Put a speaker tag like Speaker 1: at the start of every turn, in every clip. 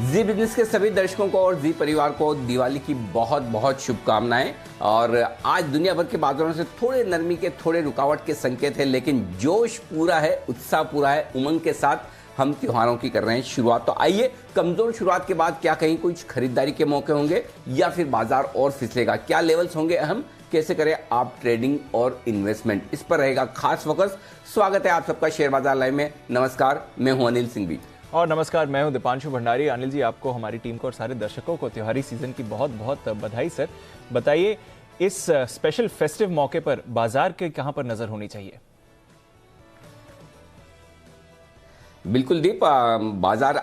Speaker 1: जी business के सभी दर्शकों को और जी परिवार को दिवाली की बहुत बहुत शुभकामनाएं। और आज दुनिया भर के बाजारों से थोड़े नरमी के थोड़े रुकावट के संकेत है, लेकिन जोश पूरा है, उत्साह पूरा है। उमंग के साथ हम त्योहारों की कर रहे हैं शुरुआत। तो आइए, कमजोर शुरुआत के बाद क्या कहीं कुछ खरीदारी के मौके होंगे या फिर बाजार और फिसलेगा, क्या लेवल्स होंगे अहम, कैसे करें आप ट्रेडिंग और इन्वेस्टमेंट, इस पर रहेगा खास फोकस। स्वागत है आप सबका शेयर बाजार लाइव में। नमस्कार, मैं हूं अनिल सिंघवी।
Speaker 2: और नमस्कार, मैं हूं दीपांशु भंडारी। अनिल जी, आपको, हमारी टीम को और सारे दर्शकों को त्योहारी सीजन की बहुत बहुत बधाई सर। बताइए, इस स्पेशल फेस्टिव मौके पर बाजार के कहां पर नजर होनी चाहिए?
Speaker 1: बिल्कुल दीप, बाजार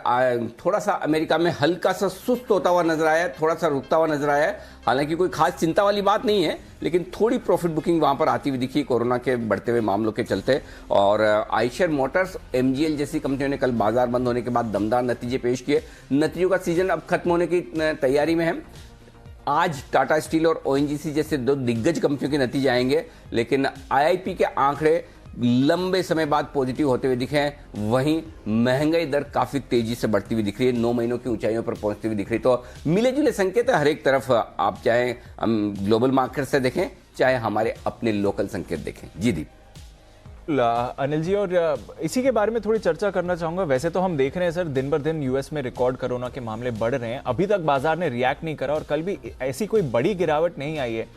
Speaker 1: थोड़ा सा अमेरिका में हल्का सा सुस्त होता हुआ नजर आया है, थोड़ा सा रुकता हुआ नजर आया है। हालांकि कोई खास चिंता वाली बात नहीं है, लेकिन थोड़ी प्रॉफिट बुकिंग वहां पर आती हुई दिखी कोरोना के बढ़ते हुए मामलों के चलते। और आइशर मोटर्स, एमजीएल जैसी कंपनियों ने कल बाजार बंद होने के बाद दमदार नतीजे पेश किए। नतीजों का सीजन अब खत्म होने की तैयारी में है। आज टाटा स्टील और ओएनजीसी जैसे दो दिग्गज कंपनियों के नतीजे आएंगे, लेकिन आईआईपी के आंकड़े लंबे समय बाद पॉजिटिव होते हुए दिखे हैं। वहीं महंगाई दर काफी तेजी से बढ़ती हुई दिख रही है, 9 महीनों की ऊंचाइयों पर पहुंचती हुई दिख रही है। तो मिले जुले संकेत है हर एक तरफ, आप चाहे ग्लोबल मार्केट से देखें चाहे हमारे अपने लोकल संकेत देखें। जी दीप।
Speaker 2: अनिल जी, और इसी के बारे में थोड़ी चर्चा करना चाहूंगा। वैसे तो हम देख रहे हैं सर, दिन बर दिन यूएस में रिकॉर्ड कोरोना के मामले बढ़ रहे हैं। अभी तक बाजार ने रिएक्ट नहीं करा और कल भी ऐसी कोई बड़ी गिरावट नहीं आई है।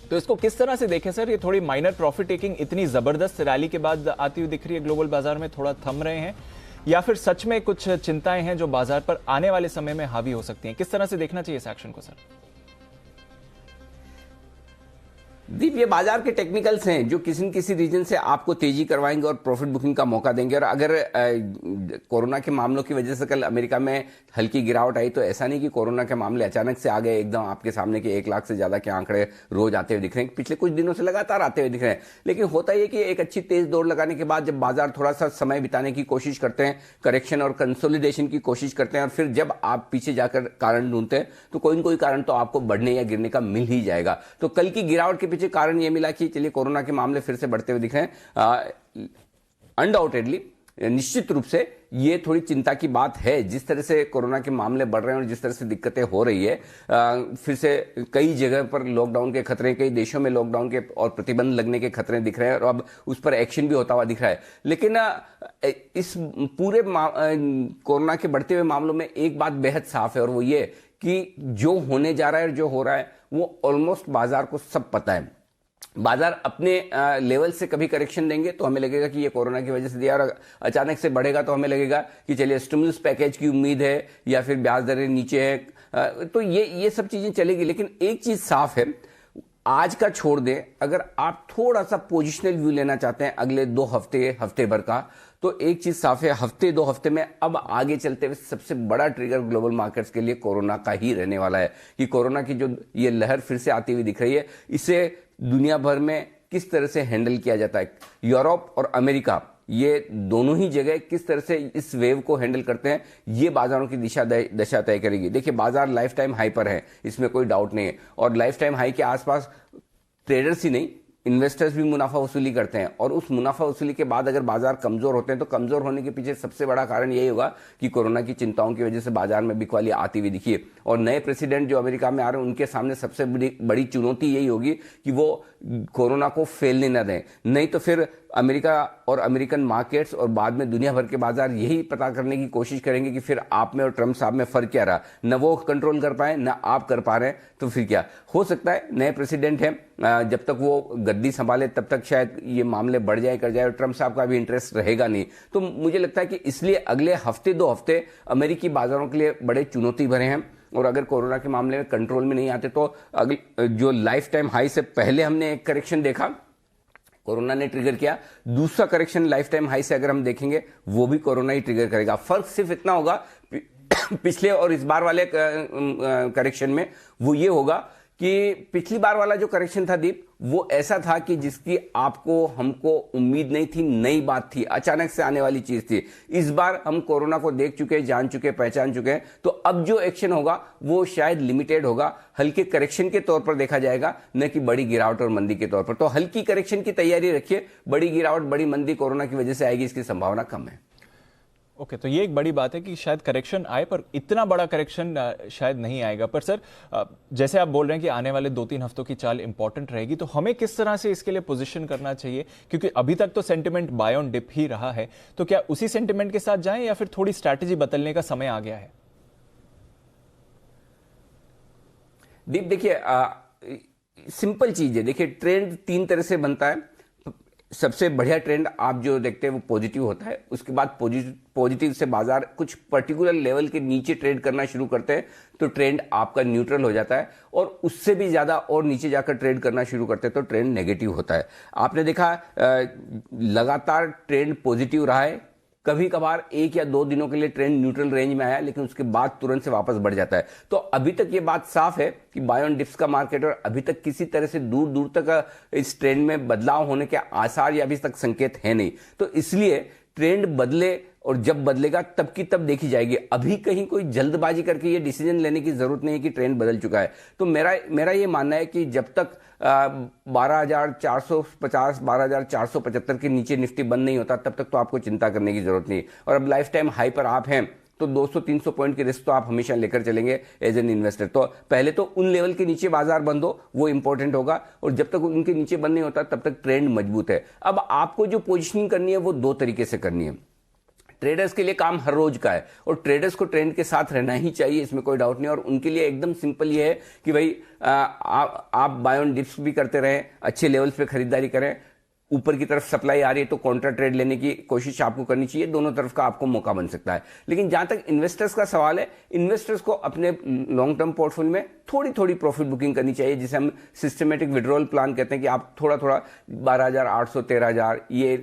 Speaker 2: तो इसको किस तरह से देखें सर? ये थोड़ी माइनर प्रॉफिट टेकिंग इतनी जबरदस्त रैली के बाद आती हुई दिख रही है, ग्लोबल बाजार में थोड़ा थम रहे हैं, या फिर सच में कुछ चिंताएं हैं जो बाजार पर आने वाले समय में हावी हो सकती हैं? किस तरह से देखना चाहिए इस एक्शन को सर?
Speaker 1: दीप, ये बाजार के टेक्निकल्स हैं जो किसी न किसी रीजन से आपको तेजी करवाएंगे और प्रॉफिट बुकिंग का मौका देंगे। और अगर कोरोना के मामलों की वजह से कल अमेरिका में हल्की गिरावट आई, तो ऐसा नहीं कि कोरोना के मामले अचानक से आ गए एकदम आपके सामने कि 1 लाख से ज्यादा के आंकड़े रोज आते हुए दिख रहे हैं। पिछले कुछ दिनों से लगातार आते हुए दिख रहे हैं। लेकिन होता यह कि एक अच्छी तेज दौड़ लगाने के बाद जब बाजार थोड़ा सा समय बिताने की कोशिश करते हैं, करेक्शन और कंसोलिडेशन की कोशिश करते हैं, और फिर जब आप पीछे जाकर कारण ढूंढते हैं, तो कोई न कोई कारण तो आपको बढ़ने या गिरने का मिल ही जाएगा। तो कल की गिरावट के पीछे कारण यह मिला कि चलिए कोरोना के मामले फिर से बढ़ते हुए दिख रहे हैं। अनडाउटेडली, निश्चित रूप से ये थोड़ी चिंता की बात है। जिस तरह से कोरोना के मामले बढ़ रहे हैं और जिस तरह से दिक्कतें हो रही है, फिर से कई जगह पर लॉकडाउन के खतरे, कई देशों में लॉकडाउन के और प्रतिबंध लगने के खतरे दिख रहे हैं, और अब उस पर एक्शन भी होता हुआ दिख रहा है। लेकिन इस पूरे कोरोना के बढ़ते हुए मामलों में एक बात बेहद साफ है, और वो ये कि जो होने जा रहा है और जो हो रहा है वो ऑलमोस्ट बाजार को सब पता है। बाजार अपने लेवल से कभी करेक्शन देंगे तो हमें लगेगा कि ये कोरोना की वजह से दिया, और अचानक से बढ़ेगा तो हमें लगेगा कि चलिए स्टिमुलस पैकेज की उम्मीद है या फिर ब्याज दरें नीचे है। तो ये सब चीजें चलेगी। लेकिन एक चीज साफ है, आज का छोड़ दें, अगर आप थोड़ा सा पोजिशनल व्यू लेना चाहते हैं अगले 2 हफ्ते भर का, तो एक चीज साफ है, हफ्ते 2 हफ्ते में अब आगे चलते हुए सबसे बड़ा ट्रिगर ग्लोबल मार्केट्स के लिए कोरोना का ही रहने वाला है। कि कोरोना की जो ये लहर फिर से आती हुई दिख रही है, इसे दुनिया भर में किस तरह से हैंडल किया जाता है। यूरोप और अमेरिका, ये दोनों ही जगह किस तरह से इस वेव को हैंडल करते हैं, ये बाजारों की दशा तय करेगी। देखिए, बाजार लाइफ टाइम हाई पर है, इसमें कोई डाउट नहीं है, और लाइफ टाइम हाई के आसपास ट्रेडर्स ही नहीं, इन्वेस्टर्स भी मुनाफा वसूली करते हैं। और उस मुनाफा वसूली के बाद अगर बाजार कमजोर होते हैं, तो कमजोर होने के पीछे सबसे बड़ा कारण यही होगा कि कोरोना की चिंताओं की वजह से बाजार में बिकवाली आती हुई दिखी है। और नए प्रेसिडेंट जो अमेरिका में आ रहे हैं, उनके सामने सबसे बड़ी चुनौती यही होगी कि वो कोरोना को फैलने न दें। नहीं तो फिर अमेरिका और अमेरिकन मार्केट्स और बाद में दुनिया भर के बाजार यही पता करने की कोशिश करेंगे कि फिर आप में और ट्रम्प साहब में फर्क क्या रहा। न वो कंट्रोल कर पाए, न आप कर पा रहे हैं, तो फिर क्या हो सकता है। नए प्रेसिडेंट हैं, जब तक वो गद्दी संभाले तब तक शायद ये मामले बढ़ जाए कर जाए, और ट्रम्प साहब का भी इंटरेस्ट रहेगा नहीं। तो मुझे लगता है कि इसलिए अगले हफ्ते 2 हफ्ते अमेरिकी बाजारों के लिए बड़े चुनौती भरे हैं। और अगर कोरोना के मामले में कंट्रोल में नहीं आते, तो अगले जो लाइफ टाइम हाई से पहले हमने एक करेक्शन देखा, कोरोना ने ट्रिगर किया, दूसरा करेक्शन लाइफ टाइम हाई से अगर हम देखेंगे, वो भी कोरोना ही ट्रिगर करेगा। फर्क सिर्फ इतना होगा पिछले और इस बार वाले करेक्शन में, वो ये होगा कि पिछली बार वाला जो करेक्शन था दीप, वो ऐसा था कि जिसकी आपको हमको उम्मीद नहीं थी, नई बात थी, अचानक से आने वाली चीज थी। इस बार हम कोरोना को देख चुके, जान चुके, पहचान चुके हैं, तो अब जो एक्शन होगा वो शायद लिमिटेड होगा, हल्के करेक्शन के तौर पर देखा जाएगा, न कि बड़ी गिरावट और मंदी के तौर पर। तो हल्की करेक्शन की तैयारी रखिए, बड़ी गिरावट, बड़ी मंदी कोरोना की वजह से आएगी, इसकी संभावना कम है।
Speaker 2: ओके, तो ये एक बड़ी बात है कि शायद करेक्शन आए, पर इतना बड़ा करेक्शन शायद नहीं आएगा। पर सर, जैसे आप बोल रहे हैं कि आने वाले 2-3 हफ्तों की चाल इंपॉर्टेंट रहेगी, तो हमें किस तरह से इसके लिए पोजीशन करना चाहिए? क्योंकि अभी तक तो सेंटिमेंट बाय ऑन डिप ही रहा है, तो क्या उसी सेंटिमेंट के साथ जाएं या फिर थोड़ी स्ट्रैटेजी बदलने का समय आ गया है?
Speaker 1: दीप, देखिए, सिंपल चीज है। देखिए, ट्रेंड 3 तरह से बनता है। सबसे बढ़िया ट्रेंड आप जो देखते हैं वो पॉजिटिव होता है। उसके बाद पॉजिटिव से बाजार कुछ पर्टिकुलर लेवल के नीचे ट्रेड करना शुरू करते हैं तो ट्रेंड आपका न्यूट्रल हो जाता है, और उससे भी ज्यादा और नीचे जाकर ट्रेड करना शुरू करते हैं तो ट्रेंड नेगेटिव होता है। आपने देखा लगातार ट्रेंड पॉजिटिव रहा है। कभी कभार 1 या 2 दिनों के लिए ट्रेंड न्यूट्रल रेंज में आया, लेकिन उसके बाद तुरंत से वापस बढ़ जाता है। तो अभी तक ये बात साफ है कि बाय ऑन डिप्स का मार्केट, और अभी तक किसी तरह से दूर दूर तक इस ट्रेंड में बदलाव होने के आसार या अभी तक संकेत है नहीं। तो इसलिए ट्रेंड बदले, और जब बदलेगा तब की तब देखी जाएगी। अभी कहीं कोई जल्दबाजी करके ये डिसीजन लेने की जरूरत नहीं है कि ट्रेंड बदल चुका है। तो मेरा ये मानना है कि जब तक 12,450 12,475 के नीचे निफ्टी बंद नहीं होता तब तक तो आपको चिंता करने की जरूरत नहीं। और अब लाइफ टाइम हाई पर आप हैं तो 200-300 पॉइंट की रिस्क तो आप हमेशा लेकर चलेंगे एज एन इन्वेस्टर। तो पहले तो उन लेवल के नीचे बाजार बंद हो, वो इंपॉर्टेंट होगा, और जब तक उनके नीचे बंद नहीं होता तब तक ट्रेंड मजबूत है। अब आपको जो पोजिशनिंग करनी है वो 2 तरीके से करनी है। ट्रेडर्स के लिए काम हर रोज का है, और ट्रेडर्स को ट्रेंड के साथ रहना ही चाहिए, इसमें कोई डाउट नहीं। और उनके लिए एकदम सिंपल ये है कि भाई आप बाय ऑन डिप्स भी करते रहें, अच्छे लेवल्स पे खरीदारी करें। ऊपर की तरफ सप्लाई आ रही है तो कॉन्ट्रा ट्रेड लेने की कोशिश आपको करनी चाहिए। दोनों तरफ का आपको मौका बन सकता है। लेकिन जहां तक इन्वेस्टर्स का सवाल है, इन्वेस्टर्स को अपने लॉन्ग टर्म पोर्टफोलियो में थोड़ी थोड़ी प्रॉफिट बुकिंग करनी चाहिए, जिसे हम सिस्टमेटिक विड्रॉल प्लान कहते हैं कि आप थोड़ा थोड़ा 12,800 13,000 ये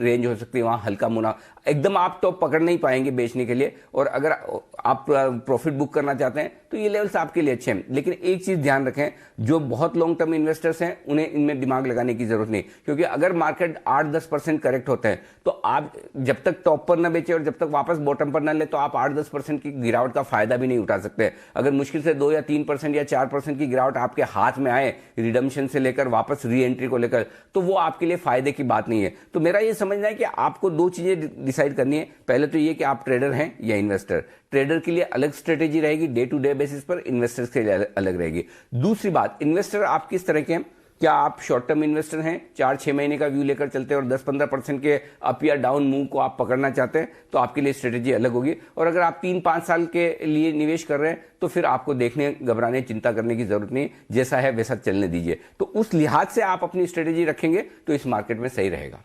Speaker 1: रेंज हो सकती है, वहां हल्का मुनाफा। एकदम आप तो पकड़ नहीं पाएंगे बेचने के लिए, और अगर आप प्रॉफिट बुक करना चाहते हैं तो ये लेवल्स आपके लिए अच्छे हैं। लेकिन एक चीज ध्यान रखें, जो बहुत लॉन्ग टर्म इन्वेस्टर्स हैं उन्हें इनमें दिमाग लगाने की जरूरत नहीं, क्योंकि अगर मार्केट 8-10% करेक्ट होते हैं तो आप जब तक टॉप पर न बेचे और जब तक वापस बॉटम पर न ले, तो आप 8-10% की गिरावट का फायदा भी नहीं उठा सकते। अगर मुश्किल से 2 या 3% या 4% की गिरावट आपके हाथ में आए रिडम्पशन से लेकर वापस री एंट्री को लेकर, तो वो आपके लिए फायदे की बात नहीं है। तो मेरा ये समझना है कि आपको 2 चीजें डिसाइड करनी है। पहले तो ये कि आप ट्रेडर हैं या इन्वेस्टर। ट्रेडर के लिए अलग स्ट्रेटेजी रहेगी डे टू डे बेसिस पर, इन्वेस्टर्स के लिए अलग रहेगी। दूसरी बात, इन्वेस्टर आप किस तरह के हैं? क्या आप शॉर्ट टर्म इन्वेस्टर हैं, 4-6 महीने का व्यू लेकर चलते हैं और 10-15% के अप या डाउन मूव को आप पकड़ना चाहते हैं, तो आपके लिए स्ट्रेटेजी अलग होगी। और अगर आप 3-5 साल के लिए निवेश कर रहे हैं तो फिर आपको देखने, घबराने, चिंता करने की जरूरत नहीं, जैसा है वैसा चलने दीजिए। तो उस लिहाज से आप अपनी स्ट्रेटेजी रखेंगे तो इस मार्केट में सही रहेगा।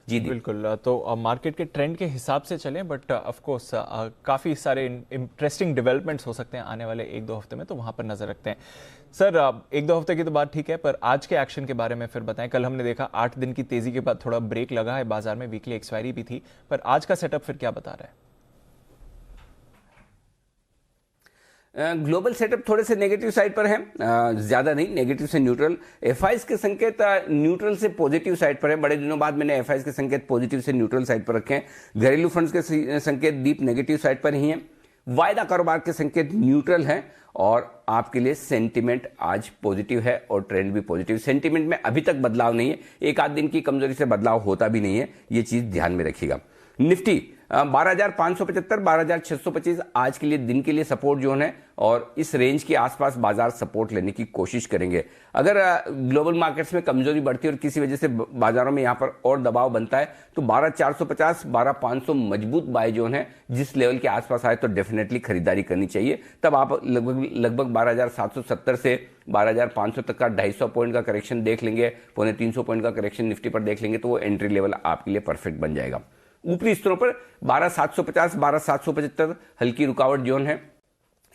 Speaker 1: जी
Speaker 2: बिल्कुल। तो मार्केट के ट्रेंड के हिसाब से चलें, बट ऑफ कोर्स काफ़ी सारे इंटरेस्टिंग डेवलपमेंट्स हो सकते हैं आने वाले 1-2 हफ्ते में, तो वहां पर नजर रखते हैं। सर, 1-2 हफ्ते की तो बात ठीक है, पर आज के एक्शन के बारे में फिर बताएं। कल हमने देखा 8 दिन की तेजी के बाद थोड़ा ब्रेक लगा है बाजार में, वीकली एक्सपायरी भी थी, पर आज का सेटअप फिर क्या बता रहा है?
Speaker 1: ग्लोबल सेटअप थोड़े से नेगेटिव साइड पर है, ज्यादा नहीं, नेगेटिव से न्यूट्रल। एफआईज के संकेत न्यूट्रल से पॉजिटिव साइड पर है। बड़े दिनों बाद मैंने एफआईज के संकेत पॉजिटिव से न्यूट्रल साइड पर रखे हैं। घरेलू फंड्स के संकेत डीप नेगेटिव साइड पर ही हैं। वायदा कारोबार के संकेत न्यूट्रल हैं, और आपके लिए सेंटिमेंट आज पॉजिटिव है और ट्रेंड भी पॉजिटिव। सेंटिमेंट में अभी तक बदलाव नहीं है, 1-8 दिन की कमजोरी से बदलाव होता भी नहीं है, ये चीज ध्यान में रखिएगा। निफ्टी 12,575 12,625 आज के लिए दिन के लिए सपोर्ट जोन है, और इस रेंज के आसपास बाजार सपोर्ट लेने की कोशिश करेंगे। अगर ग्लोबल मार्केट्स में कमजोरी बढ़ती है और किसी वजह से बाजारों में यहां पर और दबाव बनता है तो 12,450 12,500 मजबूत बाय जोन है। जिस लेवल के आसपास आए तो डेफिनेटली खरीदारी करनी चाहिए। तब आप लगभग 12,770 से 12,500 तक का 250 पॉइंट का करेक्शन देख लेंगे, 350 पॉइंट का करेक्शन निफ्टी पर देख लेंगे, तो वो एंट्री लेवल आपके लिए परफेक्ट बन जाएगा। ऊपरी स्तरों पर 12,750 12,775 हल्की रुकावट जोन है,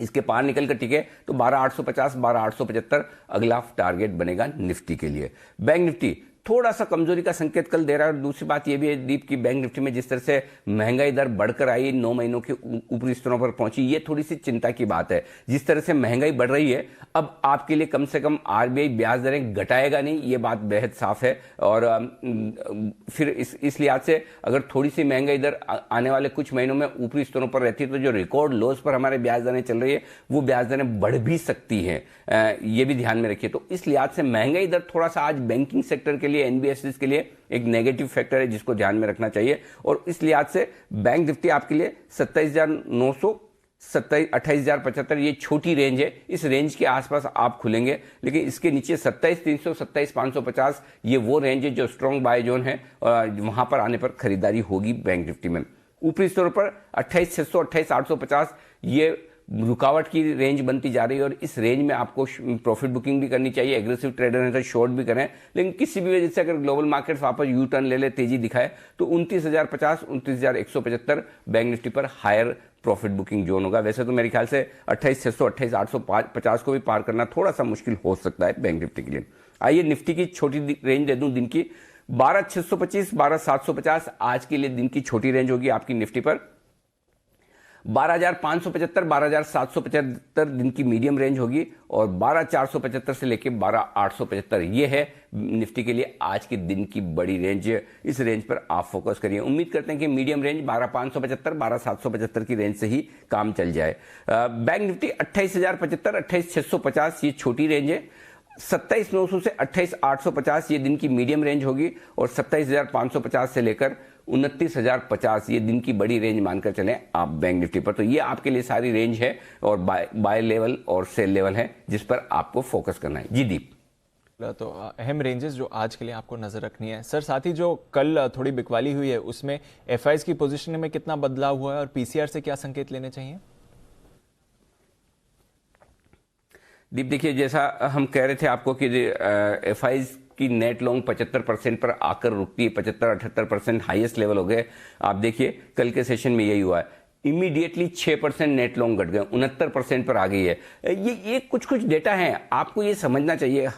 Speaker 1: इसके पार निकल कर टिके तो 12,850 12,875 अगला टारगेट बनेगा निफ्टी के लिए। बैंक निफ्टी थोड़ा सा कमजोरी का संकेत कल दे रहा है। और दूसरी बात यह भी है दीप की बैंक निफ्टी में जिस तरह से महंगाई दर बढ़कर आई, 9 महीनों के ऊपरी स्तरों पर पहुंची, ये थोड़ी सी चिंता की बात है। जिस तरह से महंगाई बढ़ रही है, अब आपके लिए कम से कम आरबीआई ब्याज दरें घटाएगा नहीं, ये बात बेहद साफ है। और फिर इस लिहाज से अगर थोड़ी सी महंगाई दर आने वाले कुछ महीनों में ऊपरी स्तरों पर रहती है तो जो रिकॉर्ड लोज पर हमारे ब्याज दरें चल रही है वो ब्याज दरें बढ़ भी सकती हैं, ये भी ध्यान में रखिए। तो इस लिहाज से महंगाई दर थोड़ा सा आज बैंकिंग सेक्टर के लिए लिए, एनबीएफसीज के लिए एक नेगेटिव फैक्टर है जिसको ध्यान में रखना चाहिए। और इस लिहाज से बैंक निफ्टी आपके लिए 27,900, 28,075 ये छोटी रेंज है, इस रेंज के आसपास आप खुलेंगे। लेकिन इसके नीचे 27,300, 27,550 ये वो रेंज है जो स्ट्रॉन्ग बाय जोन है, और वहां पर आने पर खरीदारी होगी बैंक निफ्टी में। ऊपरी स्तर पर 28,600, 28,850 ये रुकावट की रेंज बनती जा रही है, और इस रेंज में आपको प्रॉफिट बुकिंग भी करनी चाहिए। एग्रेसिव ट्रेडर हैं तो शॉर्ट भी करें, लेकिन किसी भी वजह से अगर ग्लोबल मार्केट्स वापस यू टर्न ले ले, तेजी दिखाए, तो 29,050, 29,175 बैंक निफ्टी पर हायर प्रॉफिट बुकिंग जोन होगा। वैसे तो मेरे ख्याल से 28,600, 28,850 को भी पार करना थोड़ा सा मुश्किल हो सकता है बैंक निफ्टी के लिए। आइए निफ्टी की छोटी रेंज दे दूं दिन की, 12,625, 12,750 आज के लिए दिन की छोटी रेंज होगी आपकी निफ्टी पर। 12,575, 12,775 दिन की मीडियम रेंज होगी, और 12,475 से लेकर 12,875 ये है निफ्टी के लिए आज के दिन की बड़ी रेंज। इस रेंज पर आप फोकस करिए। उम्मीद करते हैं कि मीडियम रेंज 12,575, 12,775 की रेंज से ही काम चल जाए। बैंक निफ्टी 28,075, 28,650 ये छोटी रेंज है। 27,900 से 28,850 ये दिन की मीडियम रेंज होगी, और 27,550 से लेकर 29,050 ये दिन की बड़ी रेंज मानकर चलें आप बैंक निफ्टी पर। तो ये आपके लिए सारी रेंज है, और बाय लेवल और सेल लेवल है जिस पर आपको फोकस करना है। जी दीप।
Speaker 2: तो अहम रेंजेस जो आज के लिए आपको नजर रखनी है सर। साथ ही जो कल थोड़ी बिकवाली हुई है उसमें एफआईज की पोजीशन में कितना बदलाव हुआ है, और पीसीआर से क्या संकेत लेने चाहिए?
Speaker 1: दीप देखिए, जैसा हम कह रहे थे आपको कि एफआईज की नेट लॉन्ग 75% पर आकर रुकती है, 75-78% हाईएस्ट लेवल हो गए। आप देखिए कल के सेशन में यही हुआ है, इमीडिएटली 6% नेट लॉन्ग घट गए, 69% पर आ गई है। ये कुछ डेटा है, आपको ये समझना चाहिए।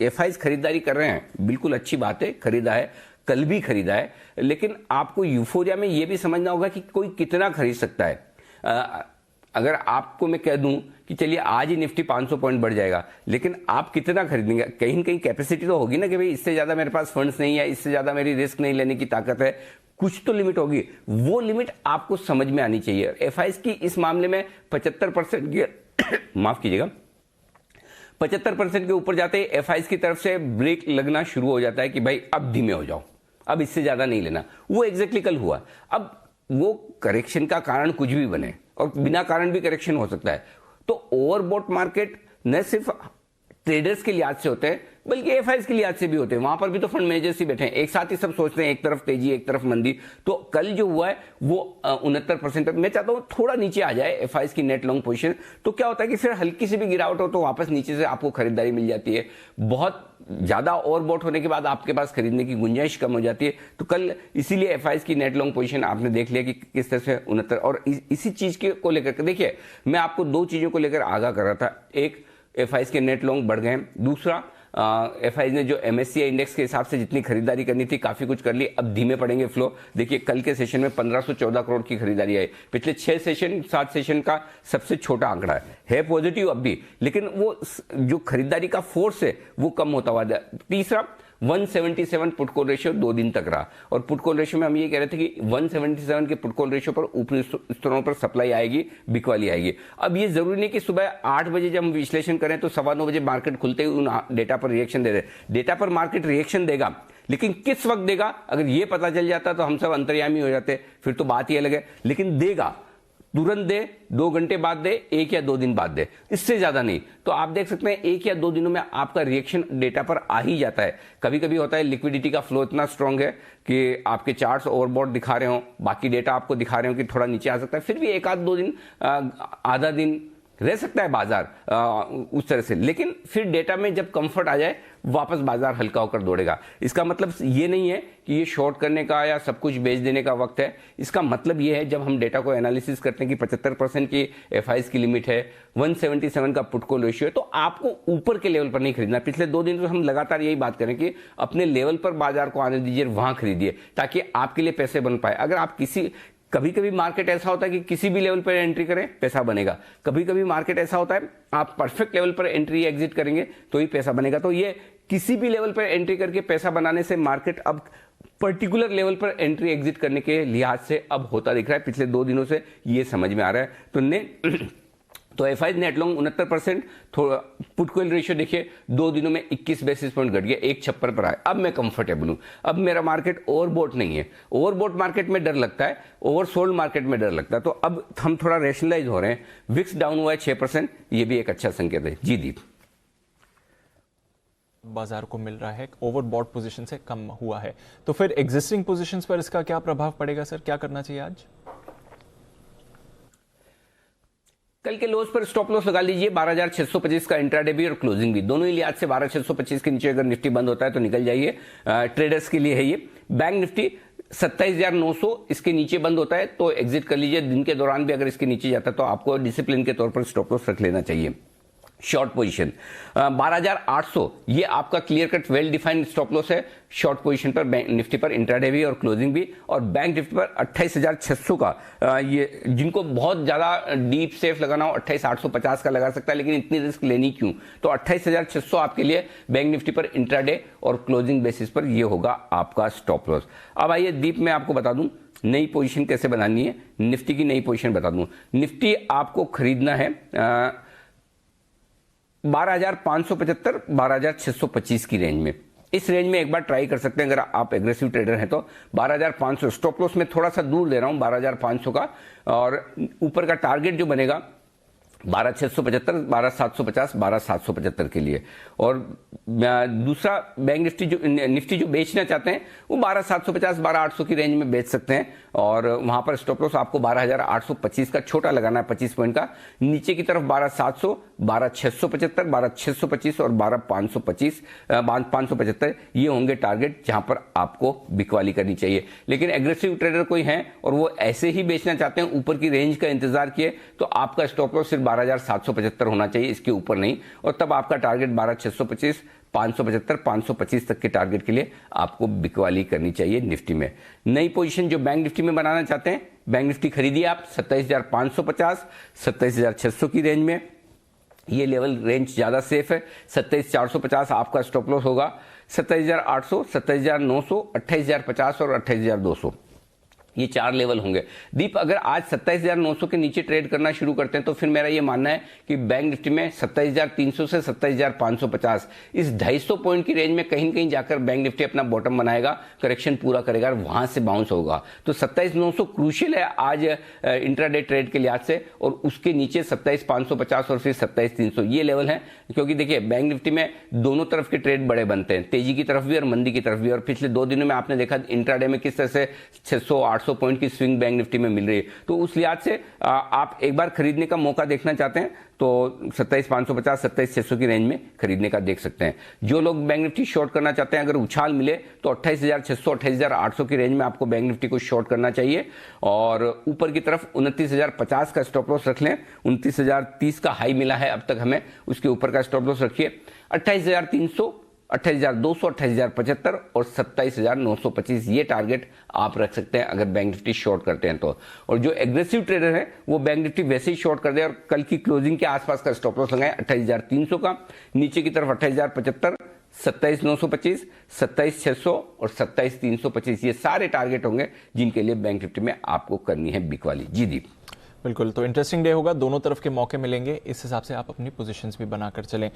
Speaker 1: एफआईज खरीदारी कर रहे हैं, बिल्कुल अच्छी बात है, खरीदा है, कल भी खरीदा है, लेकिन आपको यूफोरिया में ये भी समझना होगा कि कोई कितना खरीद सकता है। अगर आपको मैं कह दूं कि चलिए आज ही निफ्टी 500 पॉइंट बढ़ जाएगा, लेकिन आप कितना खरीदेंगे? कहीं न कहीं कैपेसिटी तो होगी ना कि भाई इससे ज्यादा मेरे पास फंड्स नहीं है, इससे ज्यादा मेरी रिस्क नहीं लेने की ताकत है, कुछ तो लिमिट होगी। वो लिमिट आपको समझ में आनी चाहिए। एफआईज की इस मामले में 75% की माफ कीजिएगा, 75% के ऊपर जाते ही एफआईज की तरफ से ब्रेक लगना शुरू हो जाता है कि भाई अब धीमे हो जाओ, अब इससे ज्यादा नहीं लेना। वो एग्जैक्टली कल हुआ। अब वो करेक्शन का कारण कुछ भी बने, और बिना कारण भी करेक्शन हो सकता है। तो ओवरबॉट मार्केट न सिर्फ ट्रेडर्स के लिहाज से होते हैं, बल्कि एफआईज के लिहाज से भी होते हैं। वहां पर भी तो फंड मैनेजर्स ही बैठे हैं, एक साथ ही सब सोचते हैं, एक तरफ तेजी एक तरफ मंदी। तो कल जो हुआ है वो 69% पर, मैं चाहता हूं थोड़ा नीचे आ जाए एफआईज की नेट लॉन्ग पोजीशन। तो क्या होता है कि फिर हल्की सी भी गिरावट हो तो वापस नीचे से आपको खरीदारी मिल जाती है। बहुत ज्यादा ओवरबॉट होने के बाद आपके पास खरीदने की गुंजाइश कम हो जाती है। तो कल इसीलिए एफआईज की नेट लॉन्ग पोजीशन आपने देख लिया कि किस तरह से 69, और इसी चीज को लेकर देखिए मैं आपको दो चीजों को लेकर आगाह कर रहा था। एक, एफआईज के नेट लॉन्ग बढ़ गए। दूसरा, एफआईज ने जो एमएससीआई इंडेक्स के हिसाब से जितनी खरीदारी करनी थी काफी कुछ कर ली, अब धीमे पड़ेंगे फ्लो। देखिए कल के सेशन में 1514 करोड़ की खरीदारी आई, पिछले 7 सेशन का सबसे छोटा आंकड़ा है पॉजिटिव अब भी, लेकिन वो जो खरीदारी का फोर्स है वो कम होता हुआ। तीसरा, 177 पुट कॉल रेशियो 2 दिन तक रहा, और पुट कॉल रेशियो में हम ये कह रहे थे कि 177 के पुट कॉल रेशियो पर ऊपरी स्तरों पर सप्लाई आएगी, बिकवाली आएगी। अब ये जरूरी नहीं कि सुबह 8 बजे जब हम विश्लेषण करें तो 9:15 बजे मार्केट खुलते ही उन डेटा पर रिएक्शन दे दे। डेटा पर मार्केट रिएक्शन देगा, लेकिन किस वक्त देगा अगर ये पता चल जाता तो हम सब अंतर्यामी हो जाते, फिर तो बात ही अलग है। लेकिन देगा, तुरंत दे, 2 घंटे बाद दे, 1 या 2 दिन बाद दे, इससे ज्यादा नहीं। तो आप देख सकते हैं 1 या 2 दिनों में आपका रिएक्शन डेटा पर आ ही जाता है। कभी कभी होता है लिक्विडिटी का फ्लो इतना स्ट्रांग है कि आपके चार्ट्स ओवरबॉट दिखा रहे हो, बाकी डेटा आपको दिखा रहे हो कि थोड़ा नीचे आ सकता है, फिर भी 1 आध 2 दिन, आधा दिन रह सकता है बाजार उस तरह से। लेकिन फिर डेटा में जब कंफर्ट आ जाए वापस बाजार हल्का होकर दौड़ेगा। इसका मतलब ये नहीं है कि ये शॉर्ट करने का या सब कुछ बेच देने का वक्त है। इसका मतलब ये है जब हम डेटा को एनालिसिस करते हैं कि 75% की एफआईज की लिमिट है, 177 का पुट कॉल रेशियो है, तो आपको ऊपर के लेवल पर नहीं खरीदना। पिछले 2 दिन से हम लगातार यही बात करें कि अपने लेवल पर बाजार को आने दीजिए, वहां खरीदिए ताकि आपके लिए पैसे बन पाए। अगर आप कभी कभी मार्केट ऐसा होता है कि किसी भी लेवल पर एंट्री करें पैसा बनेगा, कभी कभी मार्केट ऐसा होता है आप परफेक्ट लेवल पर एंट्री एग्जिट करेंगे तो ही पैसा बनेगा। तो ये किसी भी लेवल पर एंट्री करके पैसा बनाने से मार्केट अब पर्टिकुलर लेवल पर एंट्री एग्जिट करने के लिहाज से अब होता दिख रहा है। पिछले 2 दिनों से ये समझ में आ रहा है। तो तो एफआई नेट लॉन्ग 69%, थोड़ा पुट कॉल रेशियो देखिए 2 दिनों में 21 बेसिस पॉइंट घट गया, 1.56 पर आए। अब मैं कंफर्टेबल हूं, अब मेरा मार्केट ओवरबॉट नहीं है। ओवरबॉट मार्केट में डर लगता है, ओवरसोल्ड मार्केट में डर लगता है, तो अब हम थोड़ा रेशनलाइज हो रहे हैं। विक्स डाउन हुआ है 6%, ये भी एक अच्छा संकेत है। जी दीप,
Speaker 2: बाजार को मिल रहा है ओवरबॉट पोजीशन से कम हुआ है, तो फिर एग्जिस्टिंग पोजीशंस पर इसका क्या प्रभाव पड़ेगा सर, क्या करना चाहिए आज?
Speaker 1: कल के लोज पर स्टॉप लॉस लगा लीजिए 12,625 का, इंट्राडे भी और क्लोजिंग भी दोनों ही लिहाज से 12,625 के नीचे अगर निफ्टी बंद होता है तो निकल जाइए, ट्रेडर्स के लिए है ये। बैंक निफ्टी 27,900 इसके नीचे बंद होता है तो एग्जिट कर लीजिए। दिन के दौरान भी अगर इसके नीचे जाता है तो आपको डिसिप्लिन के तौर पर स्टॉप लॉस रख लेना चाहिए। शॉर्ट पोजीशन 12,800 ये आपका clear cut well defined stop loss है शॉर्ट पोजीशन पर, बैंक निफ्टी पर, इंट्राडे भी और क्लोजिंग भी। और बैंक निफ्टी पर 28,600 का, ये जिनको बहुत ज्यादा डीप सेफ लगाना हो 28,850 का लगा सकता है, लेकिन इतनी रिस्क लेनी क्यों, तो 28,600 आपके लिए बैंक निफ्टी पर इंट्राडे और क्लोजिंग बेसिस पर ये होगा आपका स्टॉप लॉस। अब आइए दीप मैं आपको बता दूं नई पोजीशन कैसे बनानी है, निफ्टी की नई पोजीशन बता दूं। निफ्टी आपको खरीदना है 12,575 12,625 की रेंज में। इस रेंज में एक बार ट्राई कर सकते हैं अगर आप एग्रेसिव ट्रेडर हैं तो। 12,500 स्टॉप लॉस में थोड़ा सा दूर ले रहा हूं 12,500 का, और ऊपर का टारगेट जो बनेगा 12,675 12,750 12,775 के लिए। और दूसरा बैंक निफ्टी जो बेचना चाहते हैं वो 12,750 12,800 की रेंज में बेच सकते हैं, और वहां पर स्टॉप लॉस आपको 12,825 का छोटा लगाना है 25 पॉइंट का। नीचे की तरफ 12,700 12,675 12,625 और 12,525 575 ये होंगे टारगेट जहां पर आपको बिकवाली करनी चाहिए। लेकिन एग्रेसिव ट्रेडर कोई हैं और वो ऐसे ही बेचना चाहते हैं, ऊपर की रेंज का इंतजार किए, तो आपका स्टॉप लॉस सिर्फ 12,775 होना चाहिए, इसके ऊपर नहीं। और तब आपका टारगेट 12,625 575 525 तक के टारगेट के लिए आपको बिकवाली करनी चाहिए निफ्टी में। नई पोजीशन जो बैंक निफ्टी में बनाना चाहते हैं, बैंक निफ्टी खरीदिए आप 27,550 27,600 की रेंज में। ये लेवल रेंज ज्यादा सेफ है। 27,450 आपका स्टॉप लॉस होगा। 27,800 27,900 28,050 और 28,200 ये 4 लेवल होंगे। दीप अगर आज 27,900 के नीचे ट्रेड करना शुरू करते हैं तो फिर मेरा ये मानना है कि बैंक निफ्टी में 27,300 से 27,550 इस 250 पॉइंट की रेंज में कहीं न कहीं जाकर बैंक निफ्टी अपना बॉटम बनाएगा, करेक्शन पूरा करेगा और वहां से बाउंस होगा। तो 27,900 क्रूशियल है आज इंट्राडे ट्रेड के लिहाज से, और उसके नीचे 27,550 और फिर 27,300 ये लेवल है। क्योंकि देखिए बैंक निफ्टी में दोनों तरफ के ट्रेड बड़े बनते हैं, तेजी की तरफ भी और मंदी की तरफ भी। और पिछले 2 दिनों में आपने देखा इंट्राडे में किस तरह से 600-800 पॉइंट की स्विंग बैंक निफ्टी में मिल रही है। तो उस लिहाज से आप एक बार खरीदने का मौका देखना चाहते हैं तो 27,550 27,600 की रेंज में खरीदने का देख सकते हैं। जो लोग बैंक निफ्टी शॉर्ट करना चाहते हैं, अगर उछाल मिले तो 28,600 28,800 की रेंज में आपको बैंक निफ्टी को शॉर्ट करना चाहिए। और ऊपर की तरफ 29,050 का स्टॉप लॉस रख लें। 29,030 का हाई मिला है अब तक हमें, उसके ऊपर का स्टॉप लॉस रखिए। 28,300 28,200 28,075 और 27,925 ये टारगेट आप रख सकते हैं अगर बैंक निफ्टी शॉर्ट करते हैं तो। और जो एग्रेसिव ट्रेडर है वो बैंक निफ्टी वैसे ही शॉर्ट कर दे और कल की क्लोजिंग के आसपास का स्टॉप लॉस लगाए 28,300 का। नीचे की तरफ 28,075 27,925 27,600 और 27,325 ये सारे टारगेट होंगे जिनके लिए बैंक निफ्टी में आपको करनी है बिकवाली। जी दीप,
Speaker 2: बिल्कुल, तो इंटरेस्टिंग डे होगा, दोनों तरफ के मौके मिलेंगे, इस हिसाब से आप अपनी पोजीशंस भी बनाकर चलें।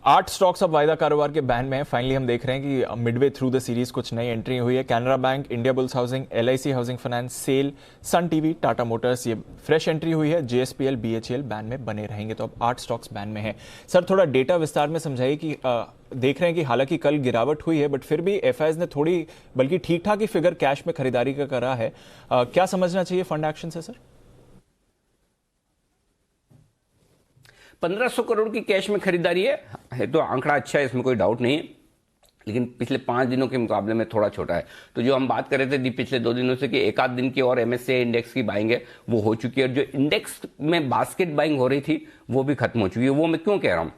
Speaker 2: 8 स्टॉक्स अब वायदा कारोबार के बैन में हैं। फाइनली हम देख रहे हैं कि मिडवे थ्रू द सीरीज कुछ नई एंट्री हुई है। Canara bank, Indiabulls housing, LIC housing finance, SAIL, Sun TV, Tata Motors, ये फ्रेश एंट्री हुई है। JSPL, BHEL बैन में बने रहेंगे। तो अब 8 स्टॉक्स बैन में हैं। सर थोड़ा डेटा विस्तार में समझाइए कि देख रहे हैं कि हालांकि कल गिरावट हुई है बट फिर भी FIs ने थोड़ी बल्कि ठीक ठाक ही फिगर कैश में खरीदारी का करा है। क्या समझना चाहिए फंड एक्शन से सर?
Speaker 1: 1,500 करोड़ की कैश में खरीदारी है तो आंकड़ा अच्छा है, इसमें कोई डाउट नहीं है, लेकिन पिछले 5 दिनों के मुकाबले में थोड़ा छोटा है। तो जो हम बात कर रहे थे पिछले 2 दिनों से कि एक आध दिन की और MSCI इंडेक्स की बाइंग है वो हो चुकी है, और जो इंडेक्स में बास्केट बाइंग हो रही थी वो भी खत्म हो चुकी है। वो मैं क्यों कह रहा हूं,